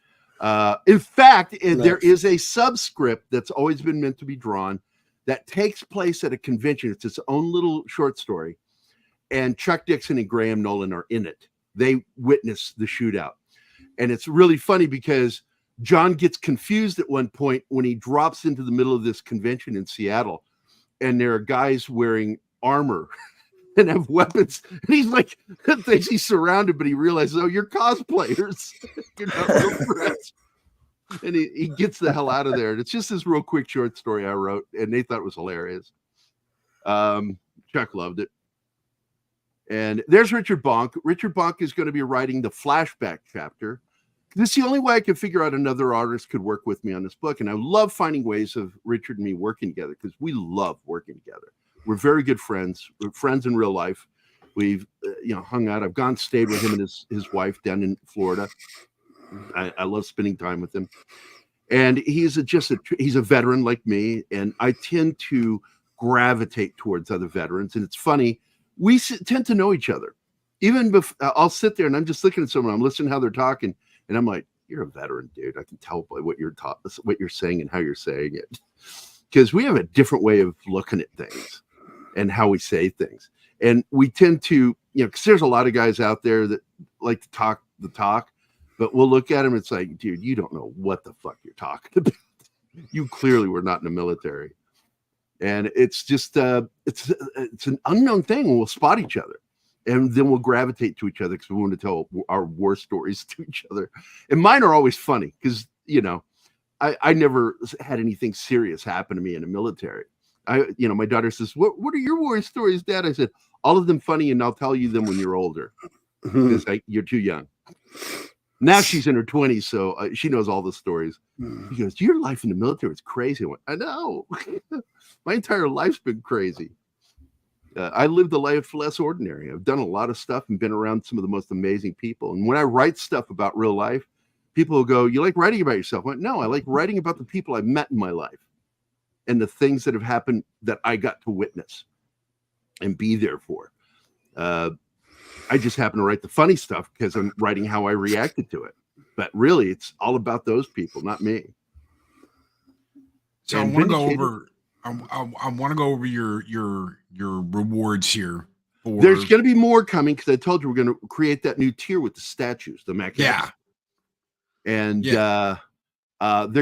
In fact, there is a subscript that's always been meant to be drawn that takes place at a convention. It's its own little short story. And Chuck Dixon and Graham Nolan are in it. They witness the shootout. And it's really funny because John gets confused at one point when he drops into the middle of this convention in Seattle, and there are guys wearing armor and have weapons. And he's like, thinks he's surrounded, but he realizes, oh, you're cosplayers. You're not real friends. And he gets the hell out of there. And it's just this real quick short story I wrote, and they thought it was hilarious. Chuck loved it. And there's Richard Bonk. Richard Bonk is going to be writing the flashback chapter. This is the only way I could figure out another artist could work with me on this book. And I love finding ways of Richard and me working together because we love working together. We're very good friends. We're friends in real life. We've hung out. I've stayed with him and his wife down in Florida. I love spending time with him. And he's a veteran like me. And I tend to gravitate towards other veterans. And it's funny, we tend to know each other. Even I'll sit there and I'm just looking at someone, I'm listening to how they're talking. And I'm like, you're a veteran, dude. I can tell by what you're saying and how you're saying it. Because we have a different way of looking at things and how we say things. And we tend to, because there's a lot of guys out there that like to talk the talk, but we'll look at them. It's like, dude, you don't know what the fuck you're talking about. You clearly were not in the military. And it's just, it's an unknown thing. We'll spot each other. And then we'll gravitate to each other because we want to tell our war stories to each other. And mine are always funny because, I never had anything serious happen to me in the military. My daughter says, what are your war stories, Dad? I said, all of them funny, and I'll tell you them when you're older. Because you're too young. Now she's in her 20s, so she knows all the stories. She goes, your life in the military is crazy. I went, I know. My entire life's been crazy. I lived a life less ordinary. I've done a lot of stuff and been around some of the most amazing people. And when I write stuff about real life, people will go, you like writing about yourself? I went, no, I like writing about the people I've met in my life and the things that have happened that I got to witness and be there for. I just happen to write the funny stuff because I'm writing how I reacted to it. But really, it's all about those people, not me. So I want to go over. I want to go over your rewards here. There's going to be more coming because I told you we're going to create that new tier with the statues, the maquettes. Yeah. And they're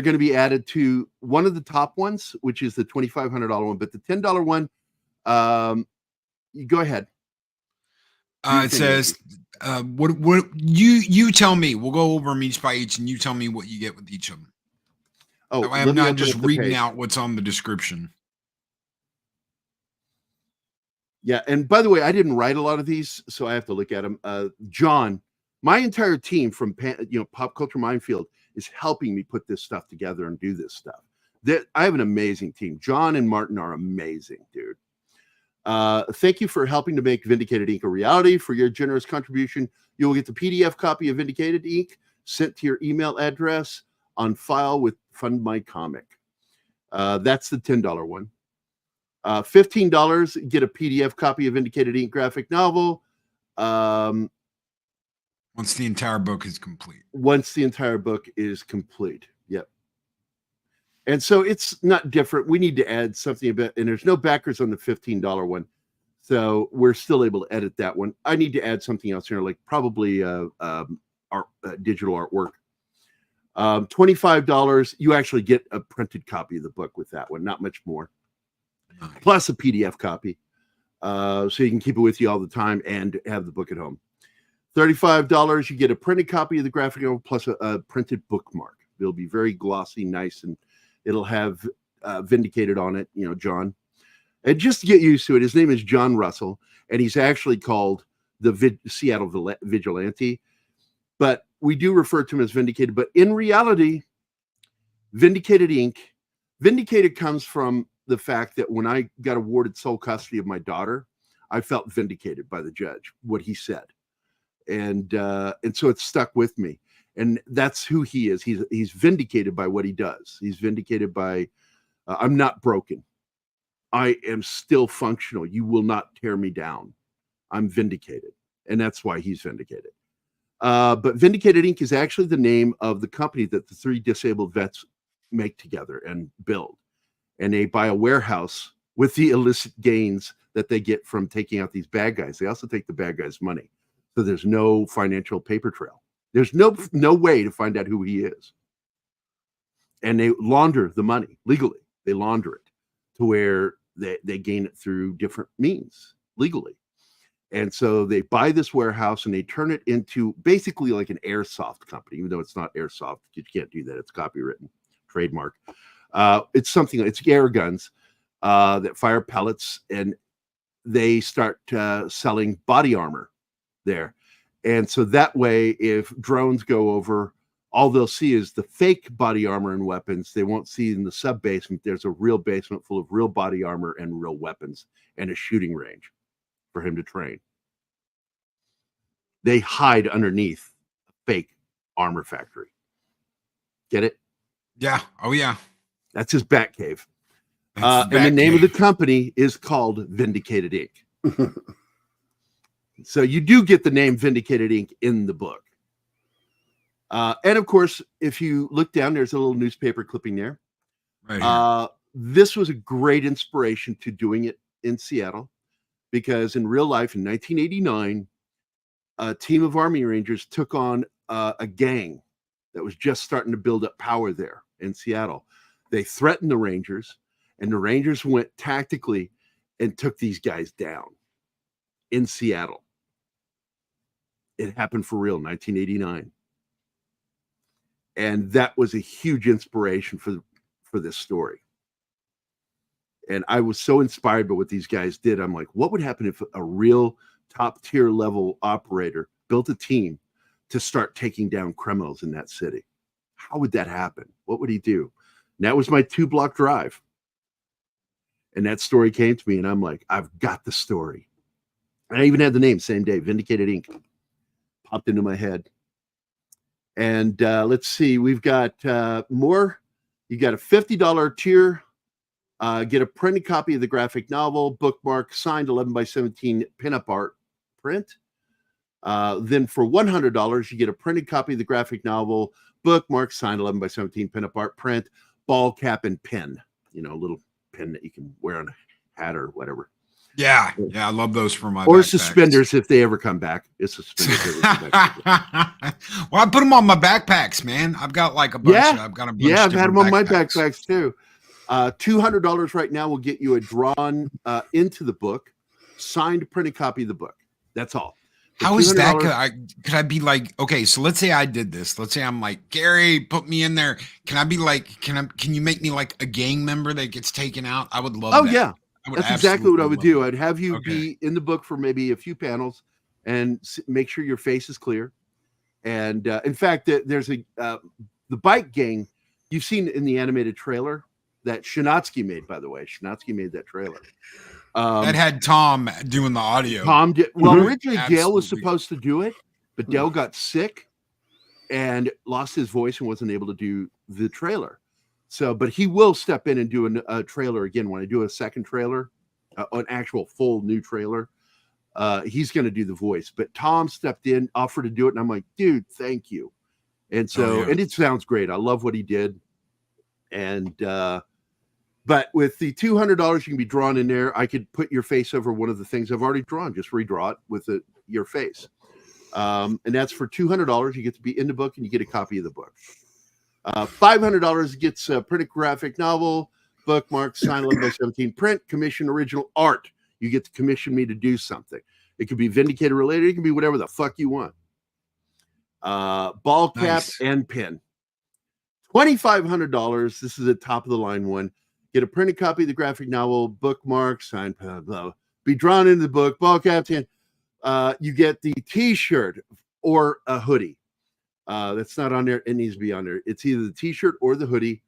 going to be added to one of the top ones, which is the $2,500 one. But the $10 one, you go ahead. It says, what you tell me. We'll go over them each by each, and you tell me what you get with each of them. Oh, I'm not just reading out what's on the description. Yeah, and by the way, I didn't write a lot of these, so I have to look at them. John, my entire team from Pop Culture Minefield is helping me put this stuff together and do this stuff. I have an amazing team. John and Martin are amazing, dude. Thank you for helping to make Vindicated Inc. a reality. For your generous contribution, you will get the PDF copy of Vindicated Inc. sent to your email address on file with Fund My Comic. That's the $10 one. $15, get a PDF copy of Vindicated Inc. graphic novel. Once the entire book is complete. Once the entire book is complete. Yep. And so it's not different. We need to add something about, and there's no backers on the $15 one. So we're still able to edit that one. I need to add something else here, like probably digital artwork. $25, you actually get a printed copy of the book with that one, not much more. Nice. Plus a PDF copy. So you can keep it with you all the time and have the book at home. $35, you get a printed copy of the graphic novel plus a printed bookmark. It'll be very glossy, nice, and it'll have Vindicated on it, John. And just to get used to it, his name is John Russell, and he's actually called the Seattle Vigilante. But we do refer to him as Vindicated. But in reality, Vindicated Inc., Vindicated comes from the fact that when I got awarded sole custody of my daughter, I felt vindicated by the judge, what he said. And so it stuck with me. And that's who he is. He's vindicated by what he does. He's vindicated by, I'm not broken. I am still functional. You will not tear me down. I'm vindicated. And that's why he's vindicated. But Vindicated Inc. is actually the name of the company that the three disabled vets make together and build. And they buy a warehouse with the illicit gains that they get from taking out these bad guys. They also take the bad guys' money. So there's no financial paper trail. There's no way to find out who he is. And they launder the money legally. They launder it to where they gain it through different means legally. And so they buy this warehouse and they turn it into basically like an airsoft company, even though it's not airsoft. You can't do that. It's copywritten, trademark. It's something, it's air guns that fire pellets, and they start selling body armor there. And so that way, if drones go over, all they'll see is the fake body armor and weapons. They won't see in the sub-basement, there's a real basement full of real body armor and real weapons and a shooting range for him to train. They hide underneath a fake armor factory. Get it? Yeah. Oh, yeah. That's his bat cave. And the name of the company is called Vindicated Inc. So you do get the name Vindicated Inc. in the book. And of course, if you look down, there's a little newspaper clipping there. Right. This was a great inspiration to doing it in Seattle, because in real life in 1989, a team of Army Rangers took on a gang that was just starting to build up power there in Seattle. They threatened the Rangers, and the Rangers went tactically and took these guys down in Seattle. It happened for real in 1989. And that was a huge inspiration for this story. And I was so inspired by what these guys did. I'm like, what would happen if a real top tier level operator built a team to start taking down criminals in that city? How would that happen? What would he do? And that was my 2-block drive. And that story came to me, and I'm like, I've got the story. And I even had the name same day, Vindicated Inc. Popped into my head. And let's see, we've got more. You got a $50 tier. Get a printed copy of the graphic novel, bookmark, signed 11x17 pinup art print. Then for $100, you get a printed copy of the graphic novel, bookmark, signed 11x17 pinup art print, ball cap and pen. A little pen that you can wear on a hat or whatever. Yeah, I love those for my or backpacks. suspenders if they ever come back. It's suspenders. Well, I put them on my backpacks, man. I've got like a bunch. I've got a bunch. Yeah, of I've had different them on my backpacks. backpacks too. $200 right now will get you a drawn into the book, signed printed copy of the book. That's all. How is that? Could I be like, okay, so let's say I did this. Let's say I'm like, Gary, put me in there. Can I be like, can you make me like a gang member that gets taken out? I would love that. Yeah. That's exactly what I would do. I'd have you Okay. be in the book for maybe a few panels and make sure your face is clear. And in fact, there's the bike gang you've seen in the animated trailer that Shinatsky made, by the way. Shinatsky made that trailer. That had Tom doing the audio. Tom did. Well, originally Absolutely. Dale was supposed to do it, but Dale got sick and lost his voice and wasn't able to do the trailer. So, but he will step in and do a trailer again when I do a second trailer, an actual full new trailer. He's going to do the voice, but Tom stepped in, offered to do it, and I'm like, dude, thank you. And so, and it sounds great. I love what he did. And but with the $200, you can be drawn in there. I could put your face over one of the things I've already drawn. Just redraw it with your face. And that's for $200. You get to be in the book and you get a copy of the book. $500 gets a printed graphic novel, bookmark, signed 11/17 print, commission original art. You get to commission me to do something. It could be Vindicated related. It can be whatever the fuck you want. Ball cap and pin. $2,500. This is the top of the line one. Get a printed copy of the graphic novel, bookmark, signed, blah, blah, be drawn into the book, ball cap, pin. You get the T-shirt or a hoodie. That's not on there. It needs to be on there. It's either the T-shirt or the hoodie.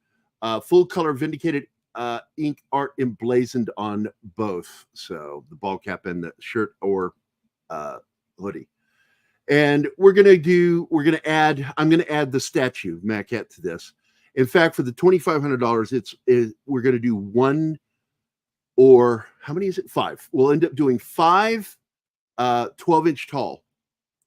Full color Vindicated Inc art emblazoned on both. So the ball cap and the shirt or hoodie. And I'm going to add the statue maquette to this. In fact, for the $2,500, we're going to do one, or how many is it? 5. We'll end up doing 5 12-inch tall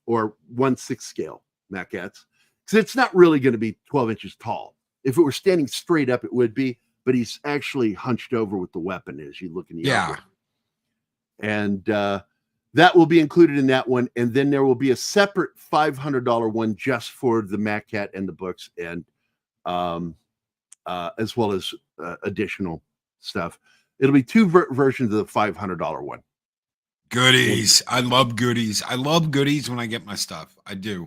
or 1/6 scale maquettes, because it's not really going to be 12 inches tall. If it were standing straight up, it would be, but he's actually hunched over with the weapon as you look in the eye. And that will be included in that one. And then there will be a separate $500 one just for the maquette and the books, and as well as additional stuff. It'll be 2 versions of the $500 one. Goodies. I love goodies. I love goodies when I get my stuff. I do.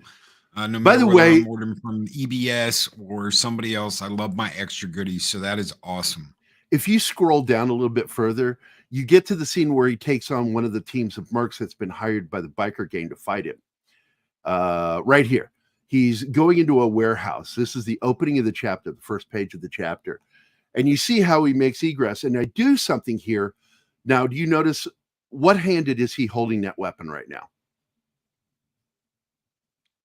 No By matter the whether way, I'm ordering from EBS or somebody else, I love my extra goodies. So that is awesome. If you scroll down a little bit further, you get to the scene where he takes on one of the teams of mercs that's been hired by the biker gang to fight him. Right here. He's going into a warehouse. This is the opening of the chapter, the first page of the chapter. And you see how he makes egress. And I do something here. Now, do you notice what-handed is he holding that weapon right now?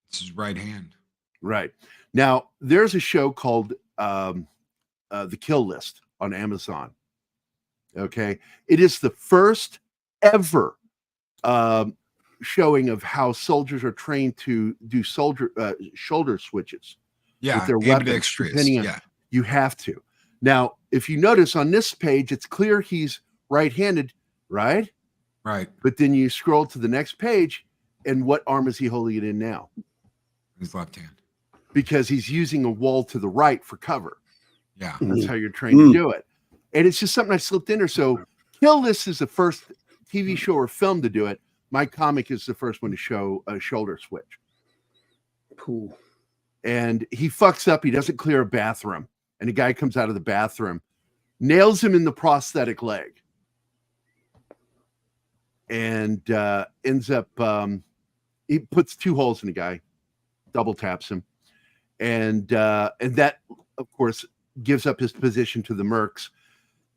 It's his right hand. Right. Now, there's a show called The Kill List on Amazon. Okay. It is the first ever showing of how soldiers are trained to do shoulder switches. Yeah. With their weapons. You have to. Now, if you notice on this page, it's clear he's right-handed, right? Right. But then you scroll to the next page, and what arm is he holding it in now? His left hand. Because he's using a wall to the right for cover. Yeah. That's how you're trained to do it. And it's just something I slipped in there. So Kill List is the first TV show or film to do it. My comic is the first one to show a shoulder switch. Cool. And he fucks up. He doesn't clear a bathroom. And a guy comes out of the bathroom, nails him in the prosthetic leg. And ends up, he puts 2 holes in the guy, double taps him. And that, of course, gives up his position to the mercs.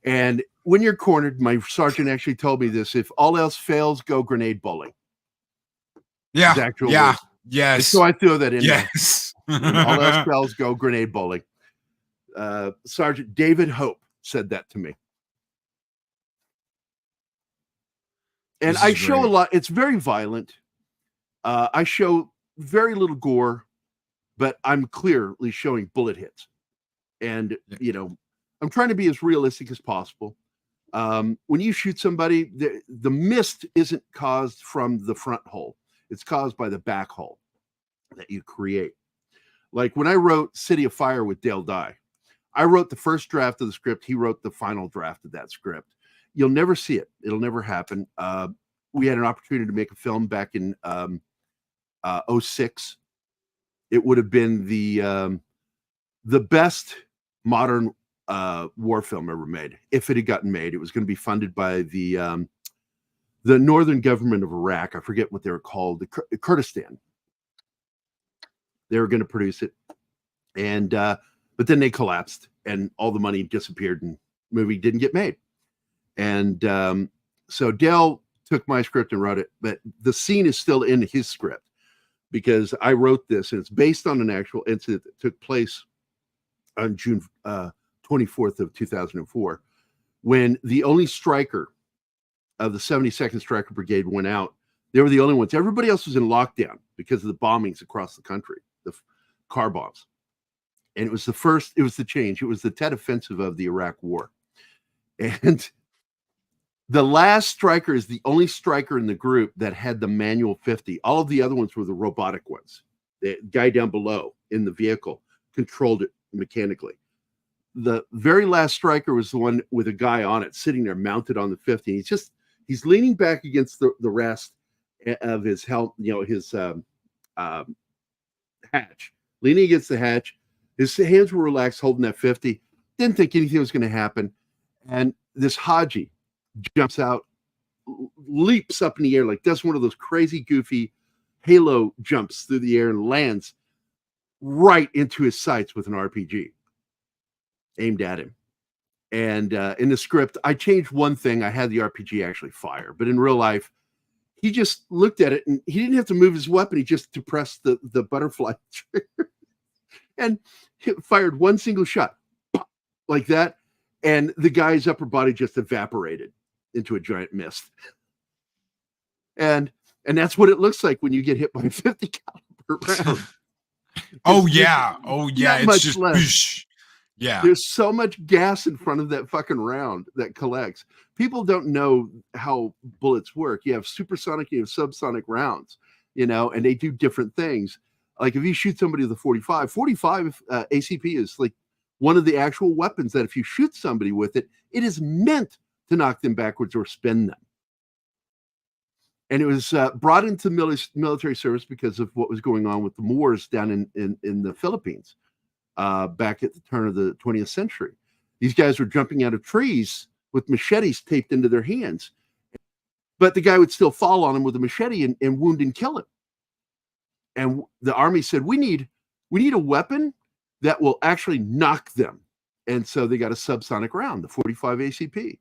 And when you're cornered, my sergeant actually told me this: if all else fails, go grenade bowling. Yeah. Yeah. Words. Yes. And so I throw that in. Yes. All else fails, go grenade bowling. Sergeant David Hope said that to me. And I show a lot. It's very violent. I show very little gore, but I'm clearly showing bullet hits. And, you know, I'm trying to be as realistic as possible. When you shoot somebody, the mist isn't caused from the front hole. It's caused by the back hole that you create. Like when I wrote City of Fire with Dale Dye, I wrote the first draft of the script. He wrote the final draft of that script. You'll never see it. It'll never happen. We had an opportunity to make a film back in 2006. It would have been the best modern war film ever made. If it had gotten made, it was going to be funded by the northern government of Iraq. I forget what they were called, the Kurdistan. They were going to produce it, and but then they collapsed, and all the money disappeared, and the movie didn't get made. And so Dale took my script and wrote it, but the scene is still in his script because I wrote this, and it's based on an actual incident that took place on June 24th of 2004, when the only striker of the 72nd Striker Brigade went out. They were the only ones. Everybody else was in lockdown because of the bombings across the country, the car bombs. And it was the change. It was the Tet Offensive of the Iraq War. And the last striker is the only striker in the group that had the manual 50. All of the other ones were the robotic ones. The guy down below in the vehicle controlled it mechanically. The very last striker was the one with a guy on it, sitting there mounted on the 50. He's leaning back against the rest of his helmet, his hatch, leaning against the hatch. His hands were relaxed, holding that 50. Didn't think anything was going to happen. And this Haji jumps out, leaps up in the air, like does one of those crazy, goofy halo jumps through the air and lands right into his sights with an RPG aimed at him. And in the script, I changed one thing. I had the RPG actually fire, but in real life, he just looked at it and he didn't have to move his weapon. He just depressed the butterfly trigger and fired one single shot like that. And the guy's upper body just evaporated into a giant mist. And that's what it looks like when you get hit by a 50 caliber round. Oh yeah. It's just whoosh. Yeah. There's so much gas in front of that fucking round that collects. People don't know how bullets work. You have supersonic, you have subsonic rounds, and they do different things. Like if you shoot somebody with a 45 ACP is like one of the actual weapons that if you shoot somebody with it, it is meant to knock them backwards or spin them. And it was brought into military service because of what was going on with the Moors down in the Philippines. Back at the turn of the 20th century. These guys were jumping out of trees with machetes taped into their hands. But the guy would still fall on him with a machete and wound and kill him. And the army said, we need a weapon that will actually knock them. And so they got a subsonic round, the 45 ACP.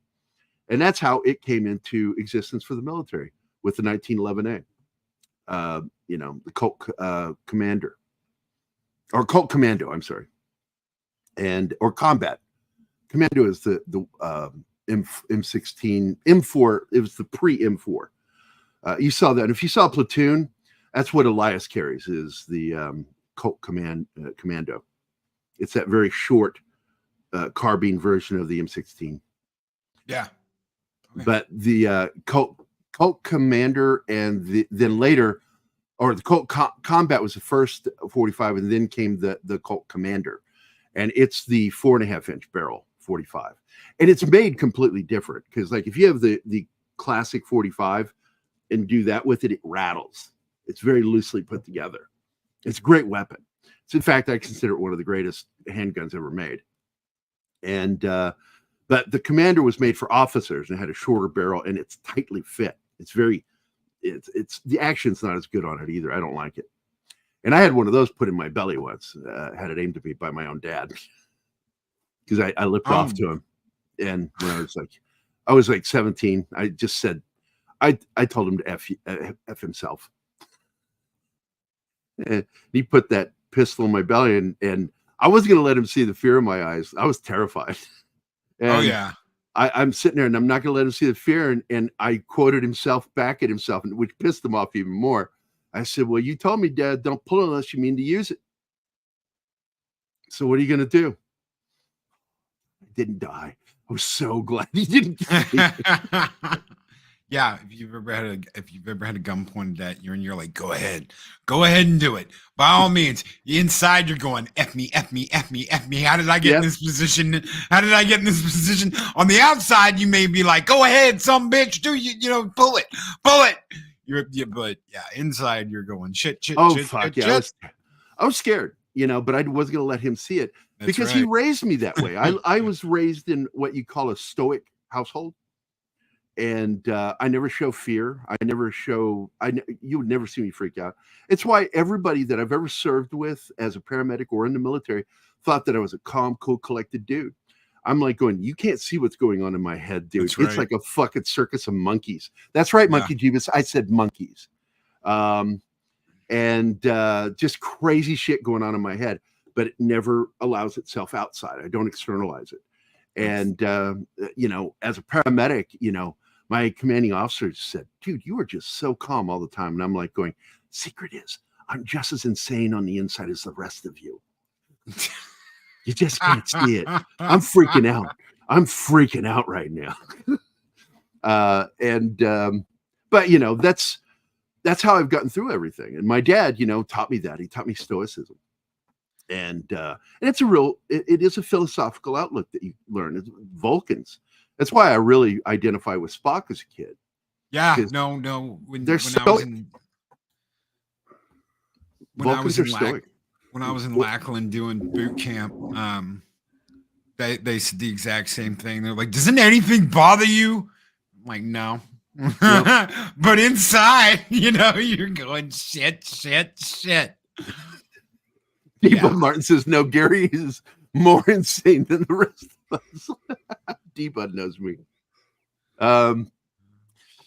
And that's how it came into existence for the military with the 1911A. The Colt Commander. Or Colt Commando, I'm sorry, or Combat. Commando is the M16, M4. It was the pre-M4. You saw that. And if you saw Platoon, that's what Elias carries, is the Colt Commando. It's that very short carbine version of the M16. Yeah. Okay. But the Colt Commander and then later, or the Colt Combat was the first 45, and then came the Colt Commander, and it's the 4.5-inch barrel 45, and it's made completely different because, like, if you have the classic 45 and do that with it, it rattles. It's very loosely put together. It's a great weapon. It's, in fact, I consider it one of the greatest handguns ever made. And but the Commander was made for officers and had a shorter barrel, and it's tightly fit. It's the action's not as good on it either. I don't like it. And I had one of those put in my belly once. Had it aimed at me by my own dad because I lipped off to him. And when I was like 17, I just said, I told him to F himself. And he put that pistol in my belly, and I wasn't going to let him see the fear in my eyes. I was terrified. And oh yeah. I'm sitting there and I'm not going to let him see the fear. And I quoted himself back at himself, which pissed him off even more. I said, well, you told me, Dad, don't pull unless you mean to use it. So what are you going to do? I didn't die. I was so glad he didn't kill me. Yeah, if you've ever had a gun pointed at you and you're like, go ahead and do it. By all means, inside you're going, F me. How did I get in this position? How did I get in this position? On the outside, you may be like, go ahead, some bitch, do pull it. But inside you're going shit. Fuck yeah. I was scared, but I wasn't gonna let him see it because he raised me that way. I was raised in what you call a stoic household. And I never show fear. You would never see me freak out. It's why everybody that I've ever served with as a paramedic or in the military thought that I was a calm, cool, collected dude. I'm like going, you can't see what's going on in my head, dude. It's like a fucking circus of monkeys. That's right, Monkey Jeebus. I said monkeys. And just crazy shit going on in my head, but it never allows itself outside. I don't externalize it. And, as a paramedic, my commanding officer said, dude, you are just so calm all the time. And I'm like going, secret is I'm just as insane on the inside as the rest of you. You just can't see it. I'm freaking out right now. But that's how I've gotten through everything. And my dad, taught me that. He taught me stoicism. And it's it is a philosophical outlook that you learn. It's Vulcans. That's why I really identify with Spock as a kid. Yeah, no. When I was in Lackland doing boot camp, they said the exact same thing. They're like, "Doesn't anything bother you?" I'm like, no. Yep. But inside, you're going shit. Debo Martin says, no, Gary is more insane than the rest of us. D-Bud knows me. But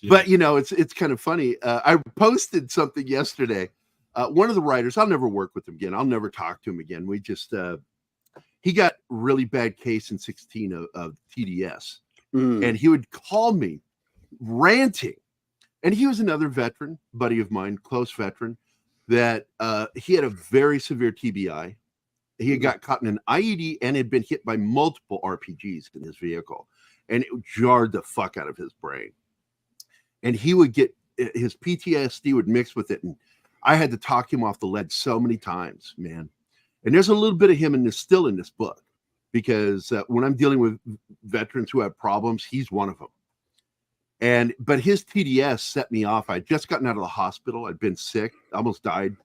it's kind of funny. I posted something yesterday. One of the writers, I'll never work with him again. I'll never talk to him again. We just, he got really bad case in 16 of TDS. And he would call me ranting. And he was another veteran, buddy of mine, close veteran, that he had a very severe TBI. He had got caught in an IED and had been hit by multiple RPGs in his vehicle. And it jarred the fuck out of his brain. And he would get, his PTSD would mix with it. And I had to talk him off the ledge so many times, man. And there's a little bit of him still in this book. Because when I'm dealing with veterans who have problems, he's one of them. But his TDS set me off. I'd just gotten out of the hospital. I'd been sick, almost died,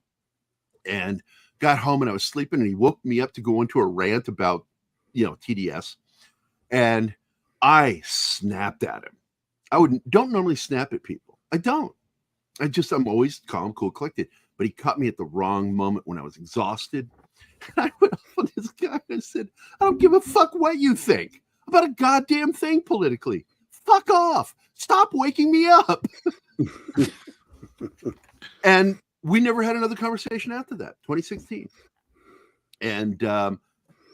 and got home and I was sleeping. And he woke me up to go into a rant about, TDS. And I snapped at him. Don't normally snap at people. I don't. I'm always calm, cool, collected. But he caught me at the wrong moment when I was exhausted. And I went off on this guy and I said, I don't give a fuck what you think about a goddamn thing politically. Fuck off. Stop waking me up. And we never had another conversation after that, 2016. And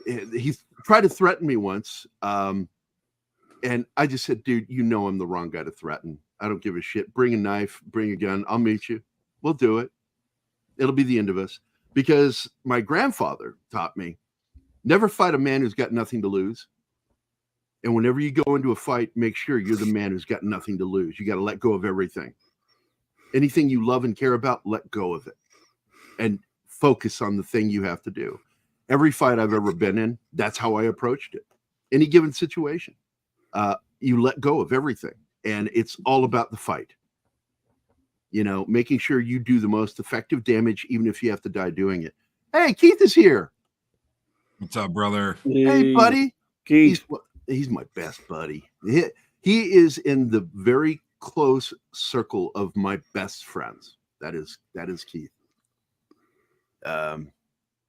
he tried to threaten me once. And I just said, dude, I'm the wrong guy to threaten. I don't give a shit. Bring a knife, bring a gun. I'll meet you. We'll do it. It'll be the end of us. Because my grandfather taught me, never fight a man who's got nothing to lose. And whenever you go into a fight, make sure you're the man who's got nothing to lose. You got to let go of everything. Anything you love and care about, let go of it. And focus on the thing you have to do. Every fight I've ever been in, that's how I approached it. Any given situation, you let go of everything. And it's all about the fight. Making sure you do the most effective damage, even if you have to die doing it. Hey, Keith is here. What's up, brother? Hey, buddy. Keith. He's my best buddy. He is in the very close circle of my best friends. That is Keith.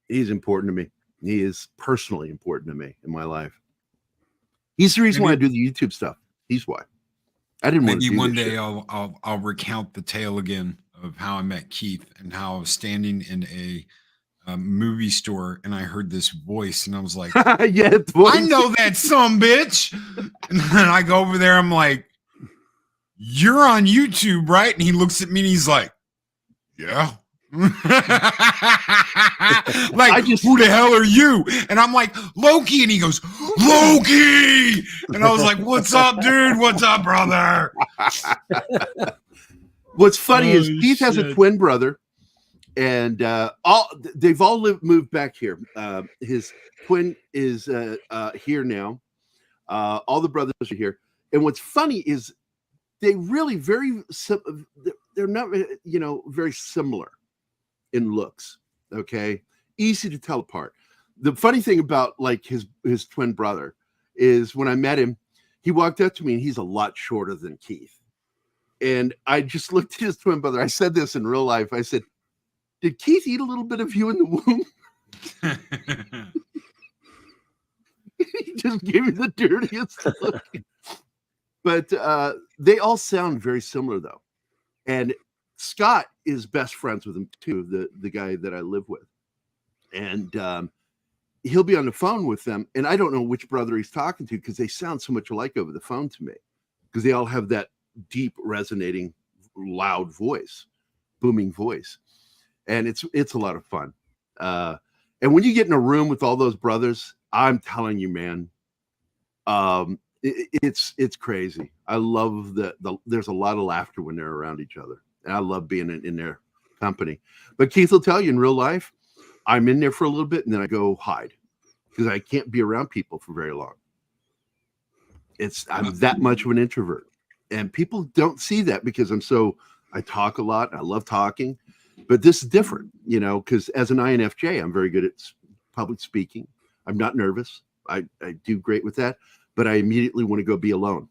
He's important to me. He is personally important to me in my life. He's the reason why I do the YouTube stuff. He's why. I didn't want to do one day I'll recount the tale again of how I met Keith and how I was standing in a movie store and I heard this voice and I was like, yeah, I know that some bitch. And then I go over there, I'm like, you're on YouTube, right? And he looks at me and he's like, yeah. Like, who the hell are you? And I'm like, Loki. And he goes, Loki. And I was like, what's up, dude? What's up, brother? What's funny is Keith has a twin brother, and they've all moved back here. His twin is here now. All the brothers are here. And what's funny is they really they're not, very similar in looks. Okay. Easy to tell apart. The funny thing about like his twin brother is when I met him, he walked up to me and he's a lot shorter than Keith. And I just looked at his twin brother. I said this in real life. I said, did Keith eat a little bit of you in the womb? He just gave me the dirtiest look. But they all sound very similar, though. And Scott is best friends with him, too, the guy that I live with. And he'll be on the phone with them. And I don't know which brother he's talking to because they sound so much alike over the phone to me. Because they all have that deep, resonating, loud voice, booming voice. And it's a lot of fun. And when you get in a room with all those brothers, I'm telling you, man, it's crazy. I love there's a lot of laughter when they're around each other. And I love being in their company. But Keith will tell you in real life, I'm in there for a little bit and then I go hide because I can't be around people for very long. I'm that much of an introvert. And people don't see that because I talk a lot. I love talking. But this is different, because as an INFJ, I'm very good at public speaking. I'm not nervous. I do great with that. But I immediately want to go be alone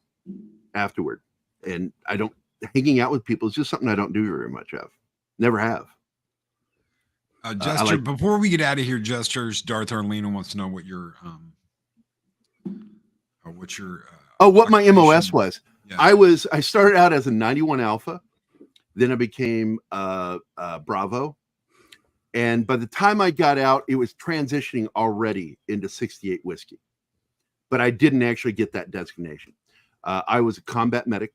afterward. And hanging out with people is just something I don't do very much of. Never have. Jester, before we get out of here, Jester's Darth Arlena wants to know what your what my MOS was. Yeah. I started out as a 91 Alpha, then I became Bravo, and by the time I got out, it was transitioning already into 68 whiskey, but I didn't actually get that designation. I was a combat medic.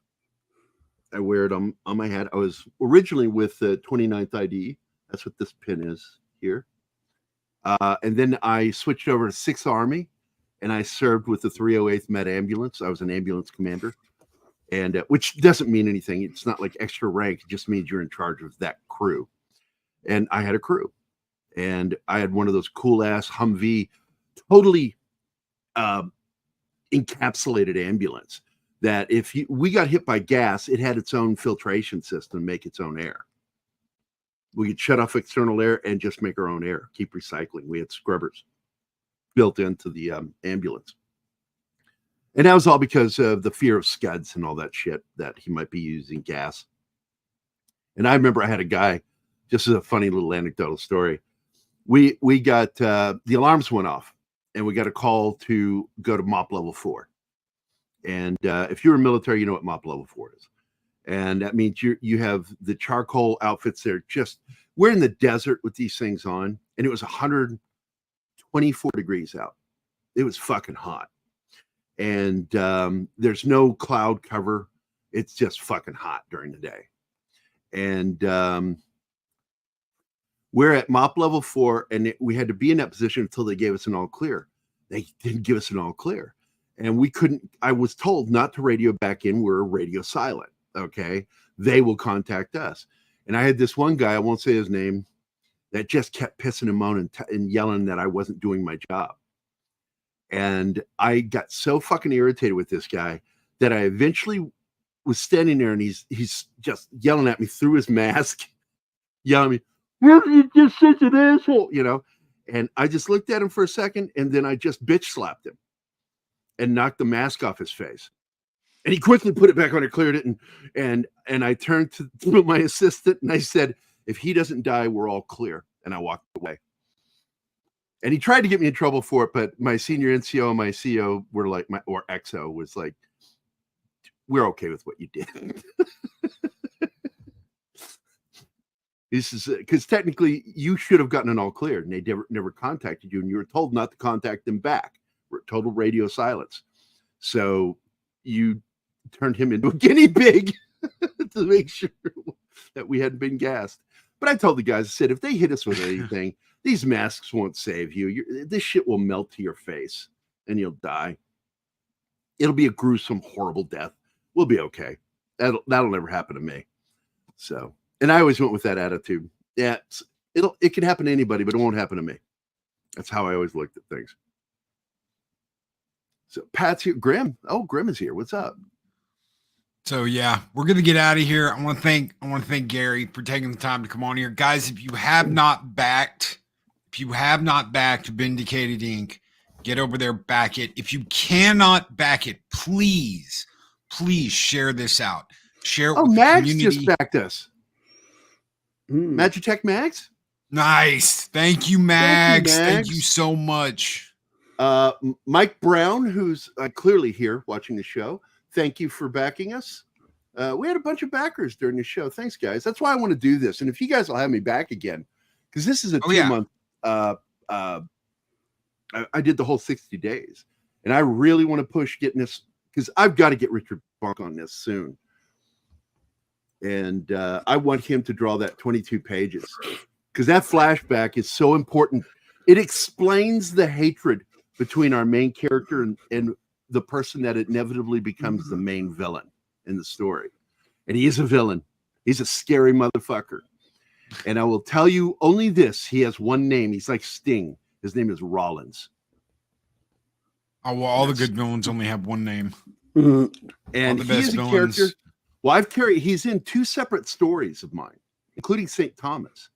I wear it on my head. I was originally with the 29th ID. That's what this pin is here. And then I switched over to 6th Army, and I served with the 308th Med Ambulance. I was an ambulance commander, and which doesn't mean anything. It's not like extra rank. It just means you're in charge of that crew. And I had a crew, and I had one of those cool-ass Humvee, totally encapsulated ambulance that if we got hit by gas, it had its own filtration system, make its own air. We could shut off external air and just make our own air, keep recycling. We had scrubbers built into the ambulance. And that was all because of the fear of scuds and all that shit that he might be using gas. And I remember I had a guy, just as a funny little anecdotal story. We got, the alarms went off and we got a call to go to MOP level 4. And if you're a military, you know what MOP level 4 is. And that means you have the charcoal outfits there. We're in the desert with these things on, and it was 124 degrees out. It was fucking hot. And there's no cloud cover. It's just fucking hot during the day. And we're at MOP level 4, and we had to be in that position until they gave us an all clear. They didn't give us an all clear. And we couldn't, I was told not to radio back in. We're radio silent. Okay. They will contact us. And I had this one guy, I won't say his name, that just kept pissing and moaning and yelling that I wasn't doing my job. And I got so fucking irritated with this guy that I eventually was standing there and he's just yelling at me through his mask, yelling at me, "You're just such an asshole," And I just looked at him for a second and then I just bitch slapped him and knocked the mask off his face. And he quickly put it back on and cleared it. And I turned to my assistant and I said, "If he doesn't die, we're all clear." And I walked away. And he tried to get me in trouble for it, but my senior NCO and my CO were like, or XO was like, "We're okay with what you did." This is because technically you should have gotten an all clear and they never contacted you and you were told not to contact them back. Total radio silence. So you turned him into a guinea pig to make sure that we hadn't been gassed. But I told the guys, I said, if they hit us with anything, these masks won't save you. This shit will melt to your face and you'll die. It'll be a gruesome, horrible death. We'll be okay. That'll never happen to me. So, and I always went with that attitude. Yeah, it can happen to anybody, but it won't happen to me. That's how I always looked at things. So Pat's here. Grim. Oh, Grim is here. What's up? So yeah, we're gonna get out of here. I want to thank Gerry for taking the time to come on here, guys. If you have not backed Vindicated Inc, get over there, back it. If you cannot back it, please share this out. Share it with the Max community. just backed us. Magitech Max. Nice. Thank you, Max. Thank you, Max. Thank you so much. Mike Brown, who's clearly here watching the show. Thank you for backing us. We had a bunch of backers during the show. Thanks, guys. That's why I want to do this. And if you guys will have me back again, because this is a 2-month. I did the whole 60 days, and I really want to push getting this because I've got to get Richard Funk on this soon. And I want him to draw that 22 pages because that flashback is so important. It explains the hatred between our main character and the person that inevitably becomes the main villain in the story. And he is a villain. He's a scary motherfucker. And I will tell you only this. He has one name. He's like Sting. His name is Rollins. Oh, well, all the good villains only have one name. Mm-hmm. And he is a character. Well, he's in 2 separate stories of mine, including St. Thomas.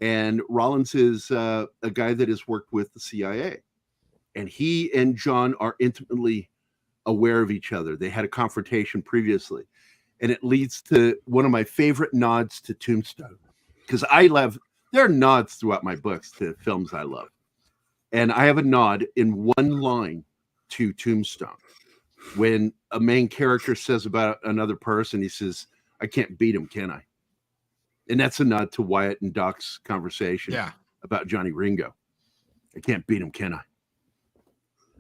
And Rollins is a guy that has worked with the CIA. And he and John are intimately aware of each other. They had a confrontation previously. And it leads to one of my favorite nods to Tombstone. Because there are nods throughout my books to films I love. And I have a nod in one line to Tombstone. When a main character says about another person, he says, I can't beat him, can I? And that's a nod to Wyatt and Doc's conversation about Johnny Ringo. I can't beat him, can I?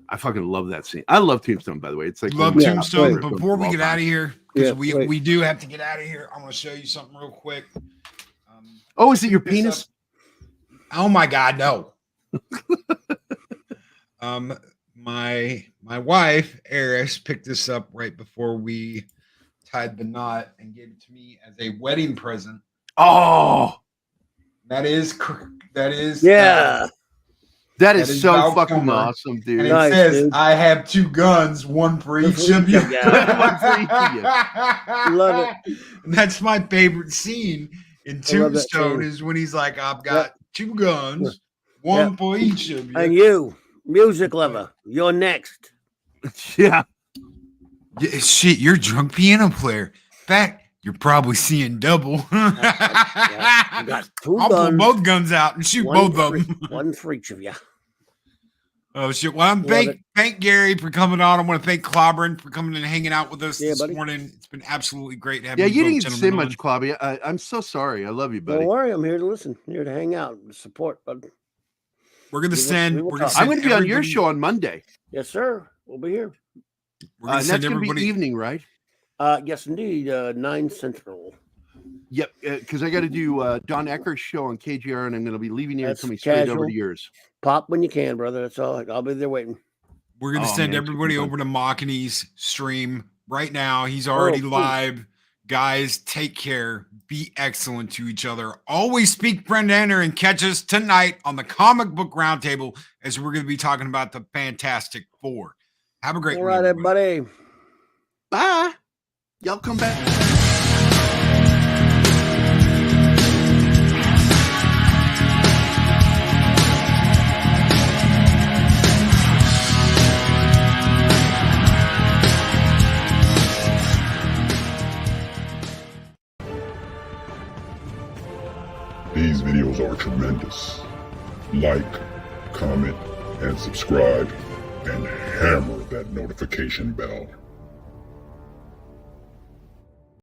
I fucking love that scene. I love Tombstone, by the way. It's like Tombstone. Before we get out of here, because we do have to get out of here, I'm going to show you something real quick. Is it your penis? Oh my God, no. My wife Eris picked this up right before we tied the knot and gave it to me as a wedding present. Oh, that is that is so fucking awesome, dude. And it says, dude, I have 2 guns, one for each of you. One for each of you. Love it. And that's my favorite scene in Tombstone is when he's like, I've got 2 guns, one for each of you. And you, music lover, you're next. Yeah. Shit, you're a drunk piano player. In fact, you're probably seeing double. You got 2 I'll guns. pull both guns out and shoot both of them. One for each of you. Oh shit! Well, thank Gerry for coming on. I want to thank Clobbering for coming and hanging out with us this morning. It's been absolutely great having you. Yeah, you didn't say much, Clobby. I'm so sorry. I love you, buddy. Don't worry, I'm here to listen, here to hang out, and support. Bud. We're gonna send. I'm going to be on your show on Monday. Yes, sir. We'll be here. We're gonna send that's going to be evening, right? Yes, indeed. 9 Central. Yep, because I got to do Don Ecker's show on KGR, and I'm going to be leaving here and coming straight over to yours. Pop when you can, brother. That's all. I'll be there waiting. We're going to send everybody over to Machini's stream right now. He's already live. Guys, take care. Be excellent to each other. Always speak friend enter and catch us tonight on the Comic Book Roundtable as we're going to be talking about the Fantastic Four. Have a great one. All right, everybody. Bye. Y'all come back. These videos are tremendous. Like, comment, and subscribe, and hammer that notification bell.